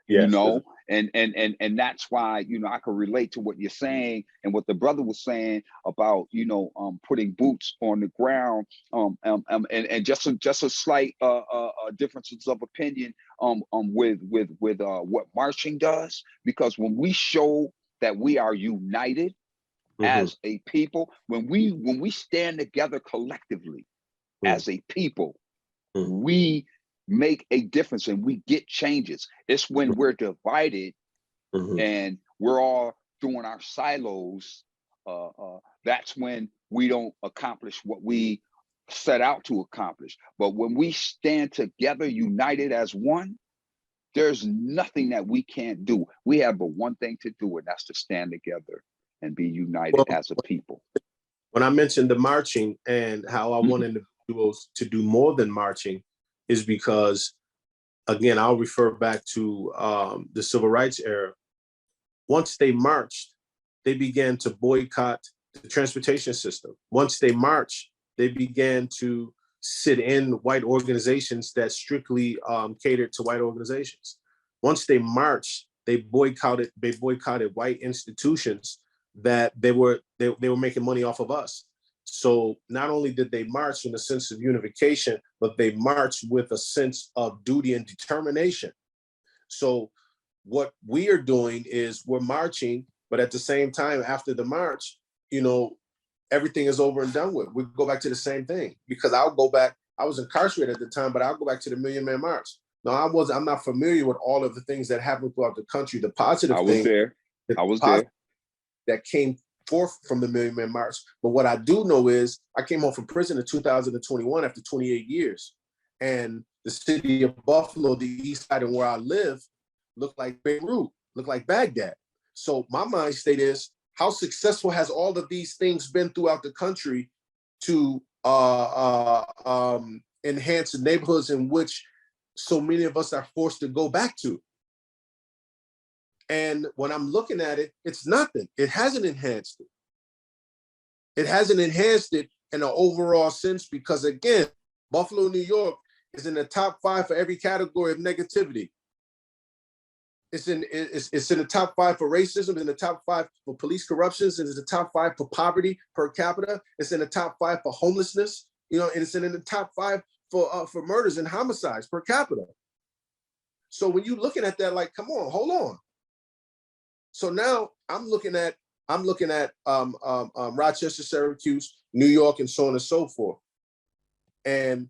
Yes, you know, and that's why, you know, I could relate to what you're saying and what the brother was saying about, you know, putting boots on the ground, and just a slight differences of opinion with what marching does, because when we show that we are united as a people, when we stand together collectively as a people, we make a difference and we get changes. It's when we're divided and we're all doing our silos, that's when we don't accomplish what we set out to accomplish. But when we stand together, united as one, there's nothing that we can't do. We have but one thing to do, and that's to stand together and be united as a people. When I mentioned the marching and how I want individuals to do more than marching, is because, again, I'll refer back to the civil rights era. Once they marched, they began to boycott the transportation system. Once they marched, they began to sit in white organizations that strictly catered to white organizations. Once they marched, they boycotted white institutions that they were making money off of us. So not only did they march in a sense of unification, but they marched with a sense of duty and determination. So what we are doing is we're marching, but at the same time, after the march, you know, everything is over and done with. We go back to the same thing, because I'll go back. I was incarcerated at the time, but I'll go back to the Million Man March. Now, I'm not familiar with all of the things that happened throughout the country. The positive thing. I was there. That came forth from the Million Man March. But what I do know is I came home from prison in 2021 after 28 years. And the city of Buffalo, the east side and where I live, looked like Beirut, looked like Baghdad. So my mind state is, how successful has all of these things been throughout the country to enhance the neighborhoods in which so many of us are forced to go back to? And when I'm looking at it, it's nothing. It hasn't enhanced it. It hasn't enhanced it in an overall sense, because, again, Buffalo, New York is in the top 5 for every category of negativity. It's in the top 5 for racism, it's in the top 5 for police corruptions, it's in the top 5 for poverty per capita, it's in the top 5 for homelessness, you know, and it's in the top 5 for murders and homicides per capita. So when you're looking at that, like, come on, hold on. So now I'm looking at Rochester, Syracuse, New York, and so on and so forth. And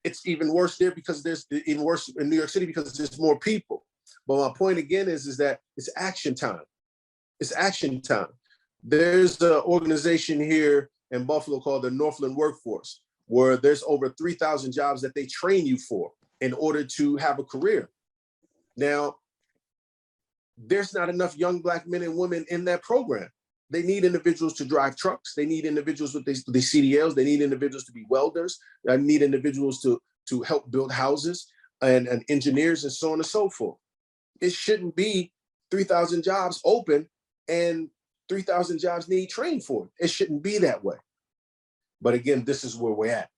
it's even worse there because there's even worse in New York City because there's more people. But my point again is that it's action time. It's action time. There's an organization here in Buffalo called the Northland Workforce, where there's over 3,000 jobs that they train you for in order to have a career. Now, there's not enough young Black men and women in that program. They need individuals to drive trucks. They need individuals with the CDLs. They need individuals to be welders. They need individuals to help build houses and engineers and so on and so forth. It shouldn't be 3,000 jobs open and 3,000 jobs need trained for it. It shouldn't be that way. But again, this is where we're at.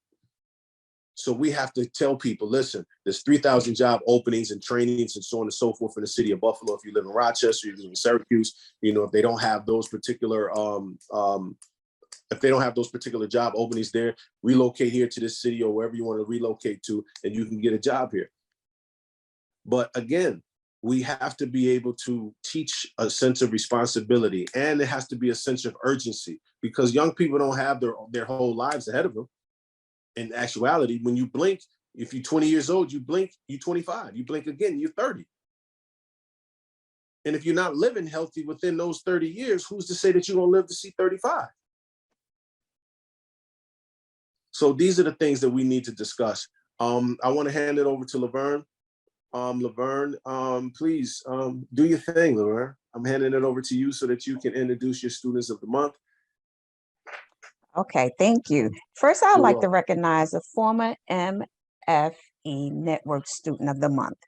So we have to tell people, listen, there's 3,000 job openings and trainings and so on and so forth in the city of Buffalo. If you live in Rochester, you live in Syracuse, you know, if they don't have those particular job openings there, relocate here to this city or wherever you want to relocate to, and you can get a job here. But again, we have to be able to teach a sense of responsibility, and it has to be a sense of urgency, because young people don't have their whole lives ahead of them. In actuality, when you blink, If you're 20 years old, you blink, you're 25. You blink again, you're 30. And if you're not living healthy within those 30 years, who's to say that you're gonna live to see 35? So these are the things that we need to discuss. I wanna hand it over to LaVerne. LaVerne, please do your thing, LaVerne. I'm handing it over to you so that you can introduce your students of the month. Okay, thank you. First, I'd You're like to welcome. recognize a former MFE Network Student of the Month,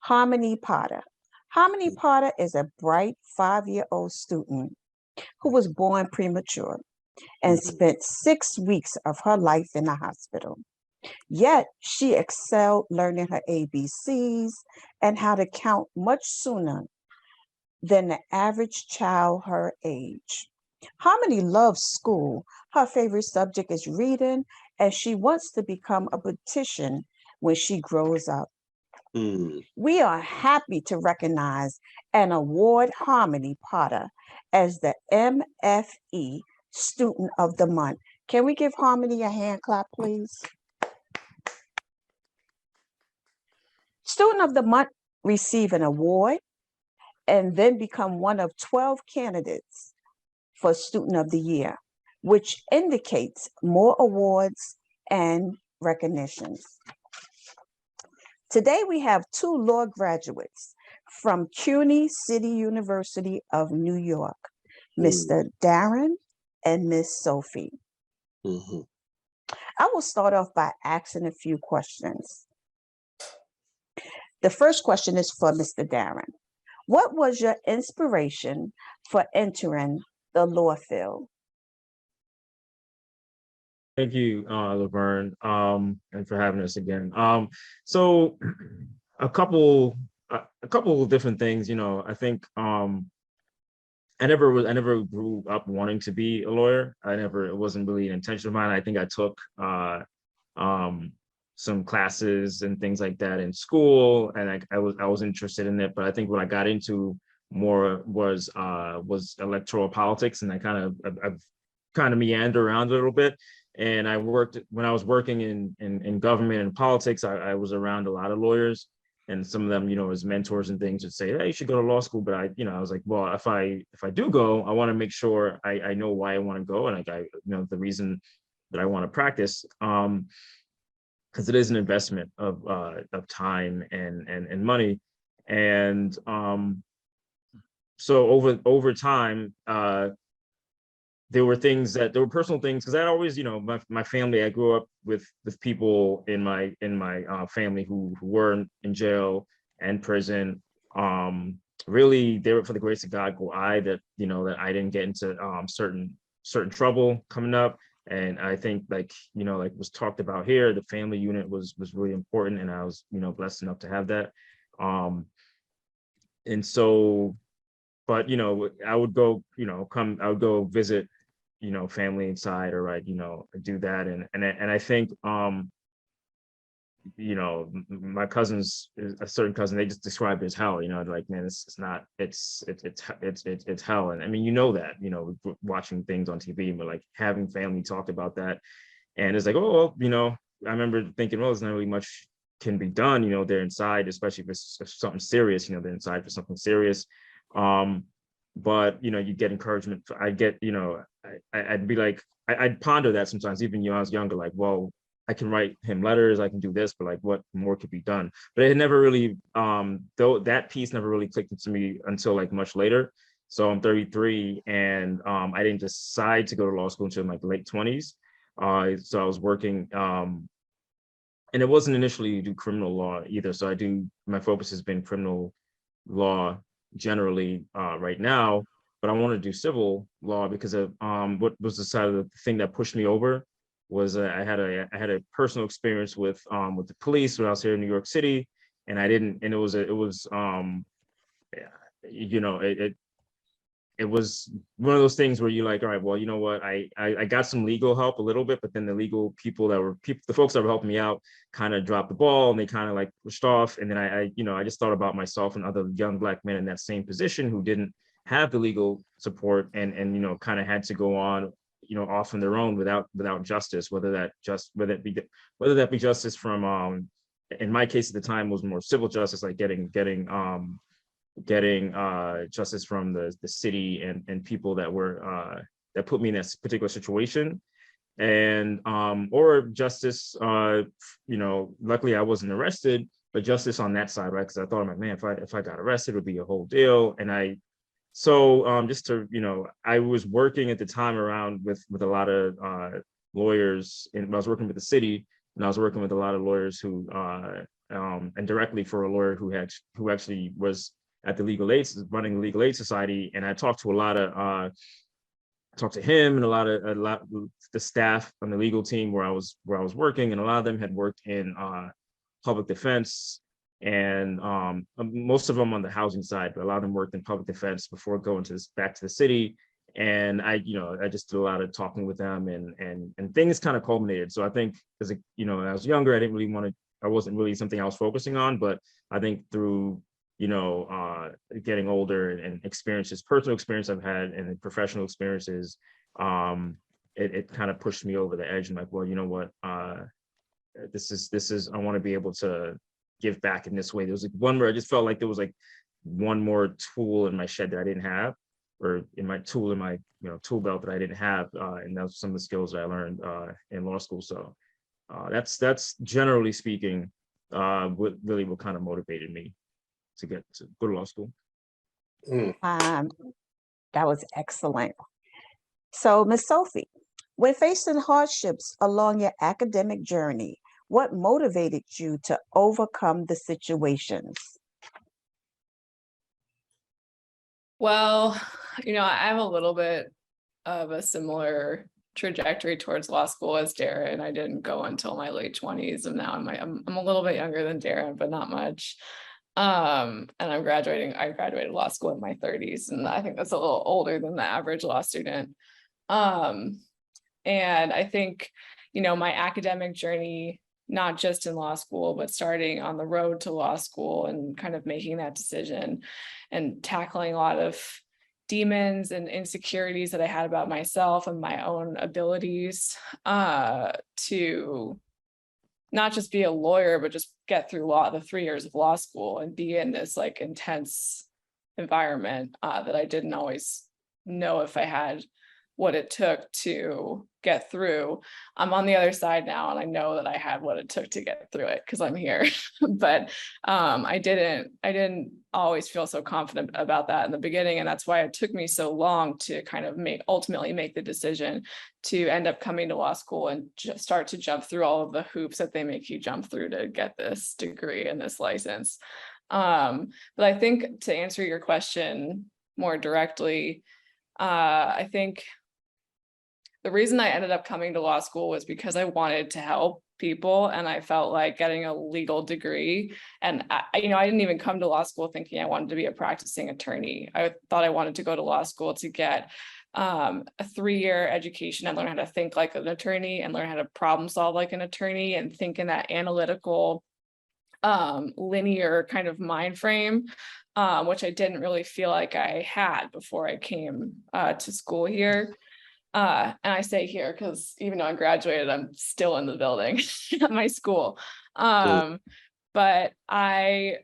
Harmony Potter. Harmony Potter is a bright 5-year-old student who was born premature and spent 6 weeks of her life in the hospital. Yet she excelled learning her ABCs and how to count much sooner than the average child her age. Harmony loves school. Her favorite subject is reading, and she wants to become a beautician when she grows up. We are happy to recognize and award Harmony Potter as the MFE Student of the Month. Can we give Harmony a hand clap, please? Student of the Month receive an award and then become one of 12 candidates for Student of the Year, which indicates more awards and recognitions. Today we have 2 law graduates from CUNY City University of New York, Mr. Darren and Miss Sophie. I will start off by asking a few questions. The first question is for Mr. Darren. What was your inspiration for entering the law field? Thank you, LaVerne, and for having us again. So a couple of different things, you know. I think I never grew up wanting to be a lawyer. It wasn't really an intention of mine. I think I took some classes and things like that in school, and I was interested in it. But I think what I got into more was electoral politics, and I've kind of meandered around a little bit. And when I was working in government and politics, I was around a lot of lawyers, and some of them, you know, as mentors and things would say, hey, you should go to law school. But I was like, well, if I do go, I want to make sure I know why I want to go, and the reason that I want to practice, because it is an investment of time and money. And so over time, there were personal things, because I always, you know, my family, I grew up with people in my family who were in jail and prison. Really, they were, for the grace of God, that I didn't get into certain trouble coming up. And I think, like was talked about here, the family unit was really important, and I was, blessed enough to have that. And so, but I would go, I would go visit, family inside, or I'd, do that. And I think, my cousins, a certain cousin, they just described it as hell, like, man, it's hell. And I mean, that, watching things on TV, but like having family talk about that. And it's like, oh, well, I remember thinking, well, there's not really much can be done, they're inside, especially if it's something serious, they're inside for something serious. But you get encouragement. I get, I'd be like, I'd ponder that sometimes, even when I was younger, like, well, I can write him letters, I can do this, but like, what more could be done? But it never really, though that piece never really clicked into me until like much later. So I'm 33, and I didn't decide to go to law school until my late 20s. So I was working, and it wasn't initially to do criminal law either. So my focus has been criminal law generally right now, but I want to do civil law because of what was the thing that pushed me over was I had a personal experience with the police when I was here in New York City, and it was one of those things where you're like, all right, well, you know what, I got some legal help a little bit, but then the legal people the folks that were helping me out kind of dropped the ball, and they kind of like pushed off. And then I just thought about myself and other young Black men in that same position who didn't have the legal support, and kind of had to go on off on their own without justice, whether that be justice from, in my case at the time was more civil justice, like getting justice from the city and people that were that put me in that particular situation, and or justice, luckily I wasn't arrested, but justice on that side, right? Because I thought, I'm like, man, if I got arrested, it would be a whole deal. And just to, I was working at the time around with a lot of lawyers, and I was working with the city, and I was working with a lot of lawyers who and directly for a lawyer who actually was at the running the Legal Aid Society. And I talked to talked to him and a lot of the staff on the legal team where I was working, and a lot of them had worked in public defense, and most of them on the housing side, but a lot of them worked in public defense before going back to the city. And I just did a lot of talking with them, and things kind of culminated. So I think as when I was younger, I wasn't really something I was focusing on, but I think through getting older and personal experience I've had and professional experiences, it kind of pushed me over the edge. And like, well, you know what, this is I want to be able to give back in this way. There was like one where I just felt like there was like one more tool in my shed that I didn't have, or in my tool belt that I didn't have, and that was some of the skills that I learned in law school. So that's generally speaking what kind of motivated me to go to law school. That was excellent. So, Ms. Sophie, when facing hardships along your academic journey, what motivated you to overcome the situations? Well, I have a little bit of a similar trajectory towards law school as Darren. I didn't go until my late 20s, and now I'm a little bit younger than Darren, but not much. And I graduated law school in my 30s, and I think that's a little older than the average law student. And I think, my academic journey, not just in law school, but starting on the road to law school and kind of making that decision and tackling a lot of demons and insecurities that I had about myself and my own abilities to not just be a lawyer, but just get through the 3 years of law school and be in this like intense environment that I didn't always know if I had what it took to get through. I'm on the other side now, and I know that I had what it took to get through it because I'm here. But I didn't always feel so confident about that in the beginning, and that's why it took me so long to kind of ultimately make the decision to end up coming to law school and just start to jump through all of the hoops that they make you jump through to get this degree and this license. But I think to answer your question more directly, I think the reason I ended up coming to law school was because I wanted to help people, and I felt like getting a legal degree. And I didn't even come to law school thinking I wanted to be a practicing attorney. I thought I wanted to go to law school to get a 3-year education and learn how to think like an attorney and learn how to problem solve like an attorney and think in that analytical, linear kind of mind frame, which I didn't really feel like I had before I came to school here. And I say here because even though I graduated, I'm still in the building at my school. But I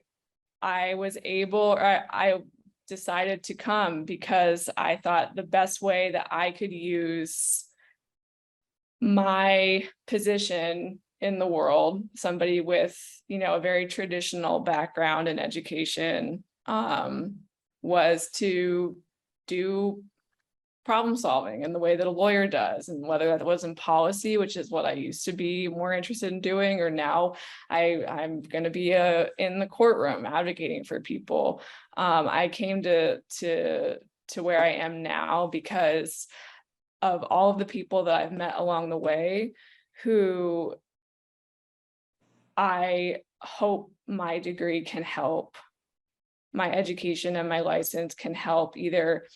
decided to come because I thought the best way that I could use my position in the world, somebody with, a very traditional background in education, was to do problem solving in the way that a lawyer does, and whether that was in policy, which is what I used to be more interested in doing, or now I'm going to be in the courtroom advocating for people. I came to where I am now because of all of the people that I've met along the way, who I hope my degree can help, my education and my license can help either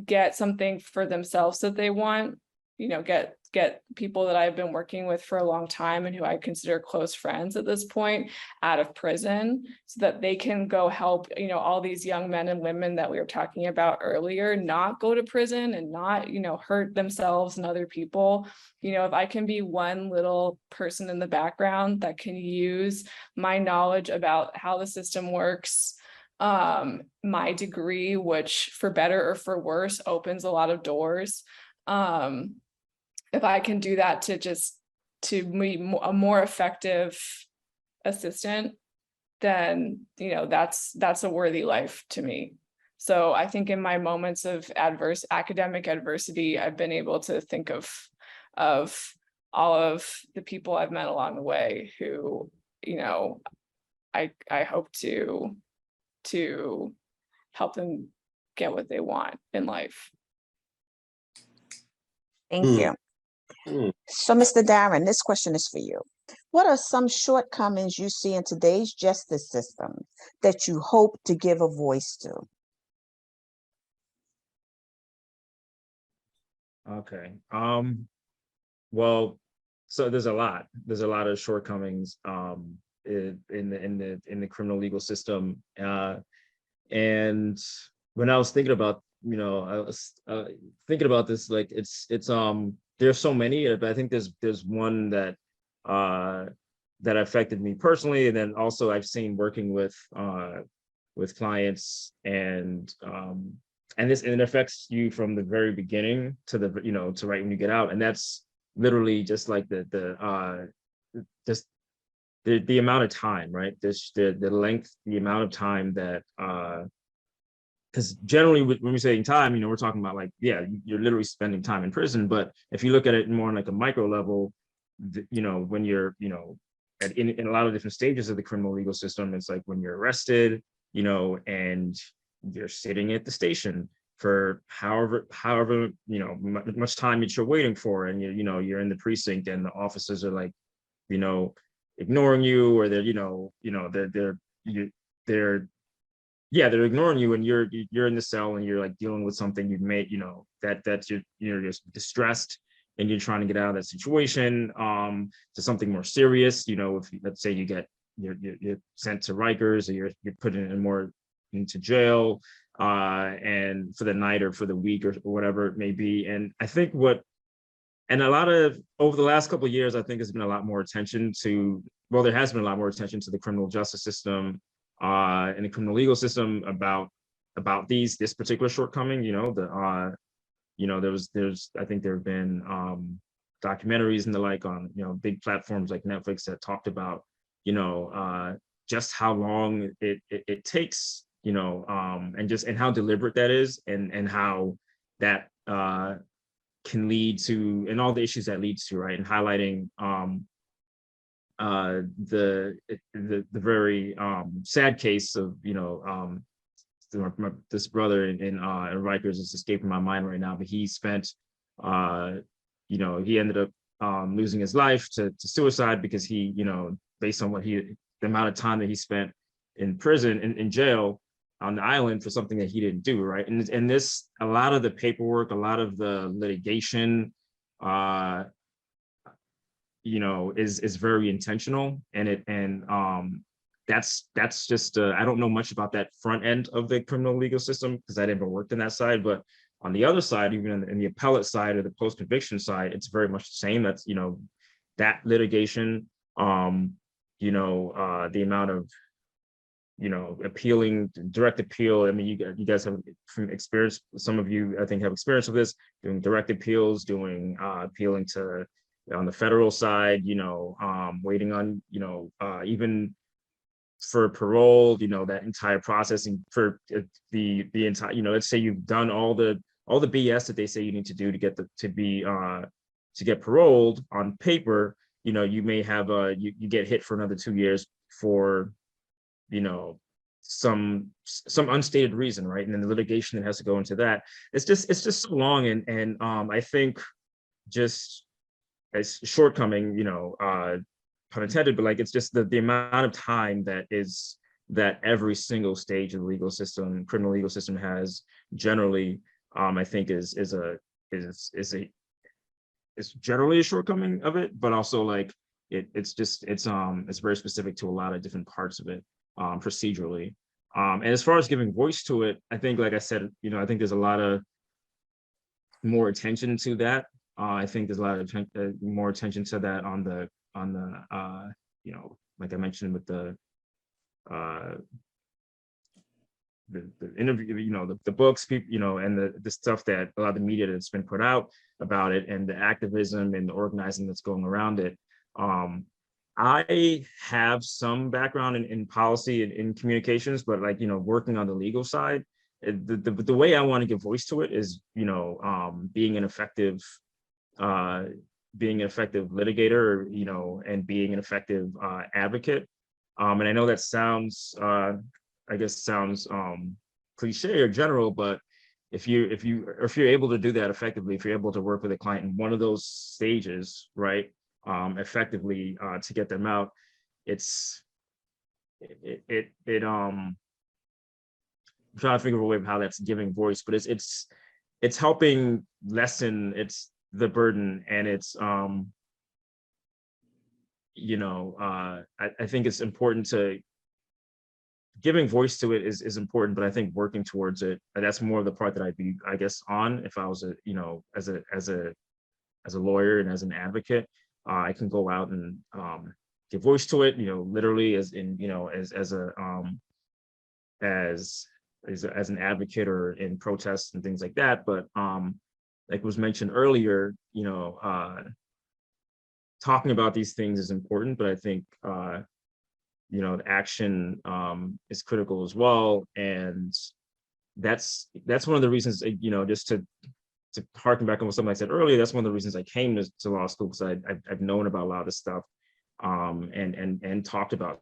get something for themselves that they want, get people that I've been working with for a long time and who I consider close friends at this point out of prison, so that they can go help, all these young men and women that we were talking about earlier, not go to prison and not, hurt themselves and other people. If I can be one little person in the background that can use my knowledge about how the system works, my degree, which for better or for worse opens a lot of doors, if I can do that to be a more effective assistant, then that's a worthy life to me. So I think in my moments of academic adversity, I've been able to think of all of the people I've met along the way who, I hope to help them get what they want in life. Thank you. So, Mr. Darren, this question is for you. What are some shortcomings you see in today's justice system that you hope to give a voice to? Okay. Well, so there's a lot of shortcomings in the criminal legal system. And when I was thinking about, I was thinking about this, like it's there's so many, but I think there's one that that affected me personally, and then also I've seen working with clients, and it affects you from the very beginning to the to right when you get out, and that's literally just like the amount of time, right? The length, the amount of time that because generally when we say time, we're talking about like, yeah, you're literally spending time in prison. But if you look at it more on like a micro level, when you're, in a lot of different stages of the criminal legal system, it's like when you're arrested, and you're sitting at the station for however, much time that you're waiting for. And you're in the precinct and the officers are like, ignoring you, or they're ignoring you, and you're in the cell and you're like dealing with something you've made, that you're just distressed and you're trying to get out of that situation to something more serious. If let's say you're sent to Rikers, or you're put into jail and for the night or for the week or whatever it may be. And I think over the last couple of years, I think there's been a lot more attention to, there has been a lot more attention to the criminal justice system and the criminal legal system about this particular shortcoming. There's I think there have been documentaries and the like on big platforms like Netflix that talked about just how long it takes, and how deliberate that is, and how that can lead to, and all the issues that leads to, right, and highlighting the very sad case of this brother in Rikers is escaping my mind right now, but he spent he ended up losing his life to suicide because he based on the amount of time that he spent in prison, in jail on the island for something that he didn't do, right? And this, a lot of the paperwork, a lot of the litigation is very intentional, and that's just I don't know much about that front end of the criminal legal system because I never worked in that side, but on the other side, even in the appellate side or the post-conviction side, it's very much the same. That's that litigation, the amount of appealing, direct appeal. I mean, you guys have from experience, some of you I think have experience with this, doing direct appeals, doing appealing to on the federal side, waiting on, even for parole, that entire processing for the entire, let's say you've done all the BS that they say you need to do to get to get paroled on paper, you may have you get hit for another 2 years for, some unstated reason, right? And then the litigation that has to go into that. It's just so long, and I think just as shortcoming, pun intended, but like it's just the amount of time that every single stage of the legal system, criminal legal system has generally, I think is it's generally a shortcoming of it, but also like it's very specific to a lot of different parts of it, procedurally. And as far as giving voice to it, I think, like I said, I think there's a lot of more attention to that. I think there's a lot of more attention to that on the like I mentioned with the interview, the books, people, and the stuff that a lot of the media that's been put out about it, and the activism and the organizing that's going around it. I have some background in policy and in communications, but like, working on the legal side, the way I want to give voice to it is, being an effective litigator, and being an effective advocate. And I know that sounds, cliche or general, but if you're able to do that effectively, if you're able to work with a client in one of those stages, right, effectively, to get them out, I'm trying to figure a way of how that's giving voice, but it's helping lessen the burden, and it's I think it's important to giving voice to it is important, but I think working towards it, that's more of the part that I'd be, I guess, on if I was as a lawyer and as an advocate. I can go out and give voice to it, literally as in, as an advocate or in protests and things like that. But like was mentioned earlier, talking about these things is important, but I think the action is critical as well. And that's one of the reasons, just to harken back on what something I said earlier, that's one of the reasons I came to law school, because I've known about a lot of this stuff, and talked about.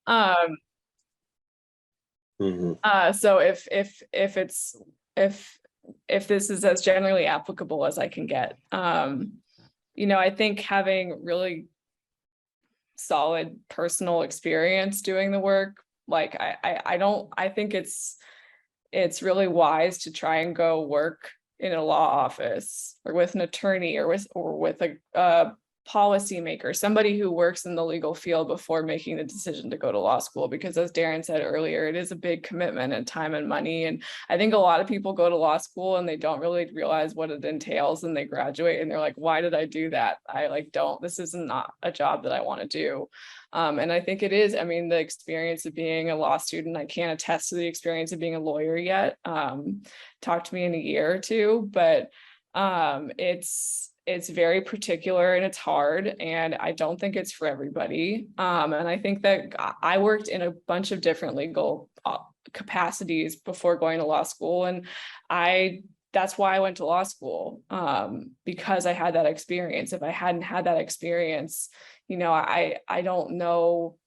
Um, so if this is as generally applicable as I can get, I think having really solid personal experience doing the work, like I think it's really wise to try and go work in a law office or with an attorney or with a policymaker, somebody who works in the legal field before making the decision to go to law school, because as Darren said earlier, it is a big commitment and time and money. And I think a lot of people go to law school and they don't really realize what it entails, and they graduate and they're like, why did I do that? This is not a job that I want to do. And I think it is, the experience of being a law student, I can't attest to the experience of being a lawyer yet. Talk to me in a year or two, but it's very particular and it's hard, and I don't think it's for everybody. And I think that I worked in a bunch of different legal capacities before going to law school, and that's why I went to law school, because I had that experience. If I hadn't had that experience, I don't know,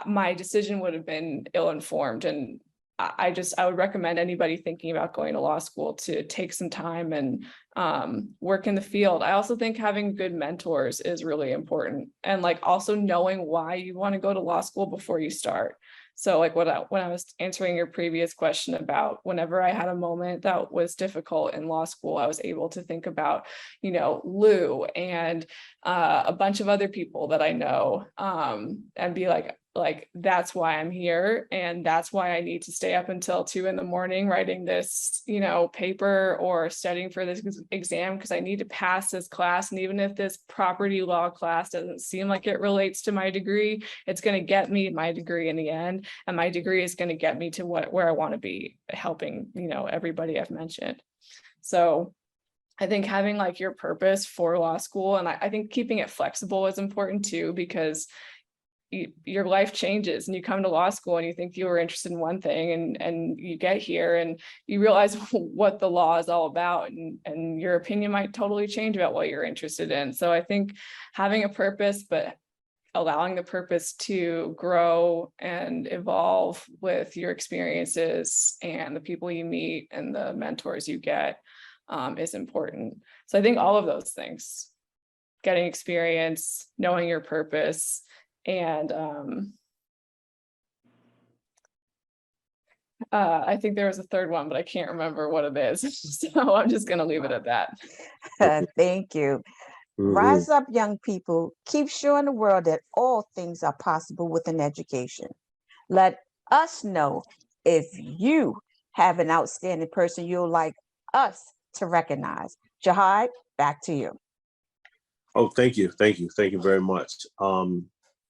my decision would have been ill-informed. And I would recommend anybody thinking about going to law school to take some time and work in the field. I also think having good mentors is really important, and also knowing why you want to go to law school before you start. So when I was answering your previous question about whenever I had a moment that was difficult in law school, I was able to think about, Lou and a bunch of other people that I know, and be like, that's why I'm here, and that's why I need to stay up until 2 a.m. writing this, paper or studying for this exam, because I need to pass this class. And even if this property law class doesn't seem like it relates to my degree, it's going to get me my degree in the end, and my degree is going to get me to where I want to be, helping, everybody I've mentioned. So I think having your purpose for law school, and I think keeping it flexible is important too, because your life changes and you come to law school and you think you were interested in one thing, and you get here and you realize what the law is all about, and your opinion might totally change about what you're interested in. So I think having a purpose, but allowing the purpose to grow and evolve with your experiences and the people you meet and the mentors you get is important. So I think all of those things, getting experience, knowing your purpose, and I think there was a third one, but I can't remember what it is. So I'm just going to leave it at that. Thank you. Rise up, young people. Keep showing the world that all things are possible with an education. Let us know if you have an outstanding person you'll like us to recognize. Jihad, back to you. Oh, thank you. Thank you. Thank you very much.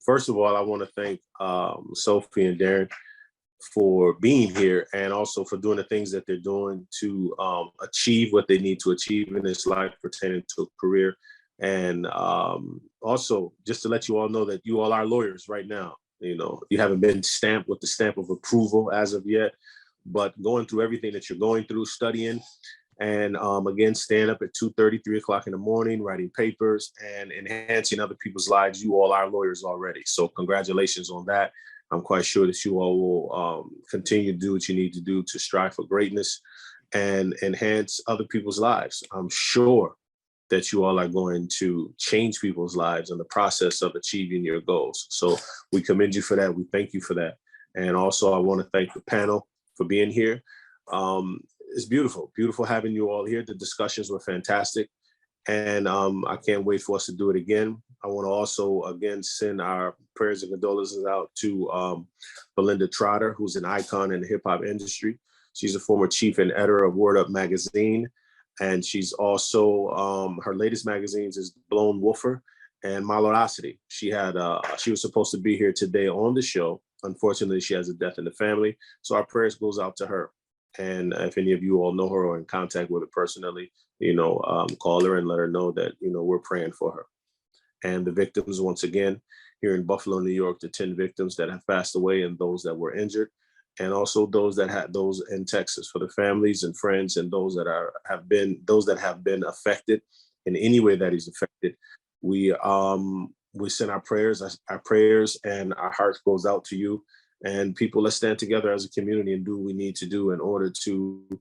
First of all, I want to thank Sophie and Darren for being here, and also for doing the things that they're doing to achieve what they need to achieve in this life pertaining to a career. And also, just to let you all know that you all are lawyers right now. You know, you haven't been stamped with the stamp of approval as of yet, but going through everything that you're going through, studying, and again, staying up at 2:30, 3 o'clock in the morning, writing papers and enhancing other people's lives. You all are lawyers already. So congratulations on that. I'm quite sure that you all will continue to do what you need to do to strive for greatness and enhance other people's lives. I'm sure that you all are going to change people's lives in the process of achieving your goals. So we commend you for that. We thank you for that. And also, I want to thank the panel for being here. It's beautiful, beautiful having you all here. The discussions were fantastic. And I can't wait for us to do it again. I want to also, again, send our prayers and condolences out to Belinda Trotter, who's an icon in the hip hop industry. She's a former chief and editor of Word Up magazine. And she's also, her latest magazines is Blown Woofer and Modelocity. She was supposed to be here today on the show. Unfortunately, she has a death in the family. So our prayers goes out to her. And if any of you all know her or in contact with her personally, call her and let her know that, we're praying for her. And the victims, once again, here in Buffalo, New York, the 10 victims that have passed away and those that were injured, and also those in Texas, for the families and friends and those that have been affected in any way that is affected. We send our prayers and our hearts goes out to you. And people, let's stand together as a community and do what we need to do in order to,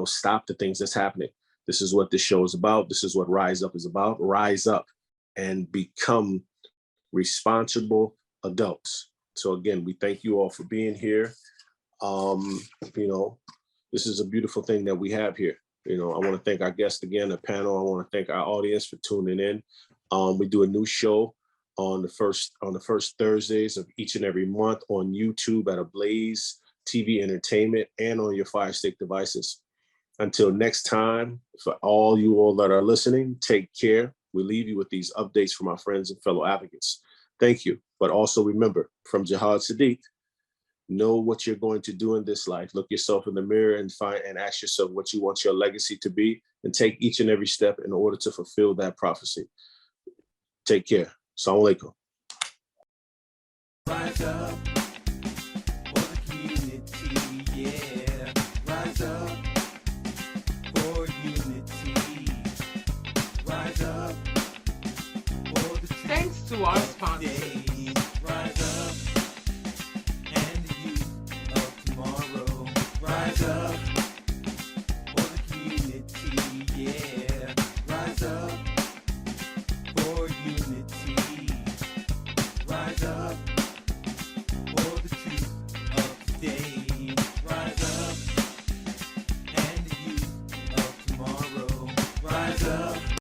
stop the things that's happening. This is what this show is about. This is what Rise Up is about. Rise up and become responsible adults. So again, we thank you all for being here. This is a beautiful thing that we have here. I want to thank our guests again, the panel. I want to thank our audience for tuning in. We do a new show on the first Thursdays of each and every month on YouTube at Ablaze TV Entertainment and on your Fire Stick devices. Until next time, for all you all that are listening, take care. We leave you with these updates from our friends and fellow advocates. Thank you. But also remember, from Jihad Saddiq, know what you're going to do in this life. Look yourself in the mirror and ask yourself what you want your legacy to be, and take each and every step in order to fulfill that prophecy. Take care. Assalamu alaikum. Rise up for the community, yeah. Rise up for unity. Rise up for the truth. Thanks to our sponsors. Rise up and the youth of tomorrow. Rise up for the community, yeah. Rise up for unity. Rise up for the truth of today. Rise up and the youth of tomorrow. Rise up.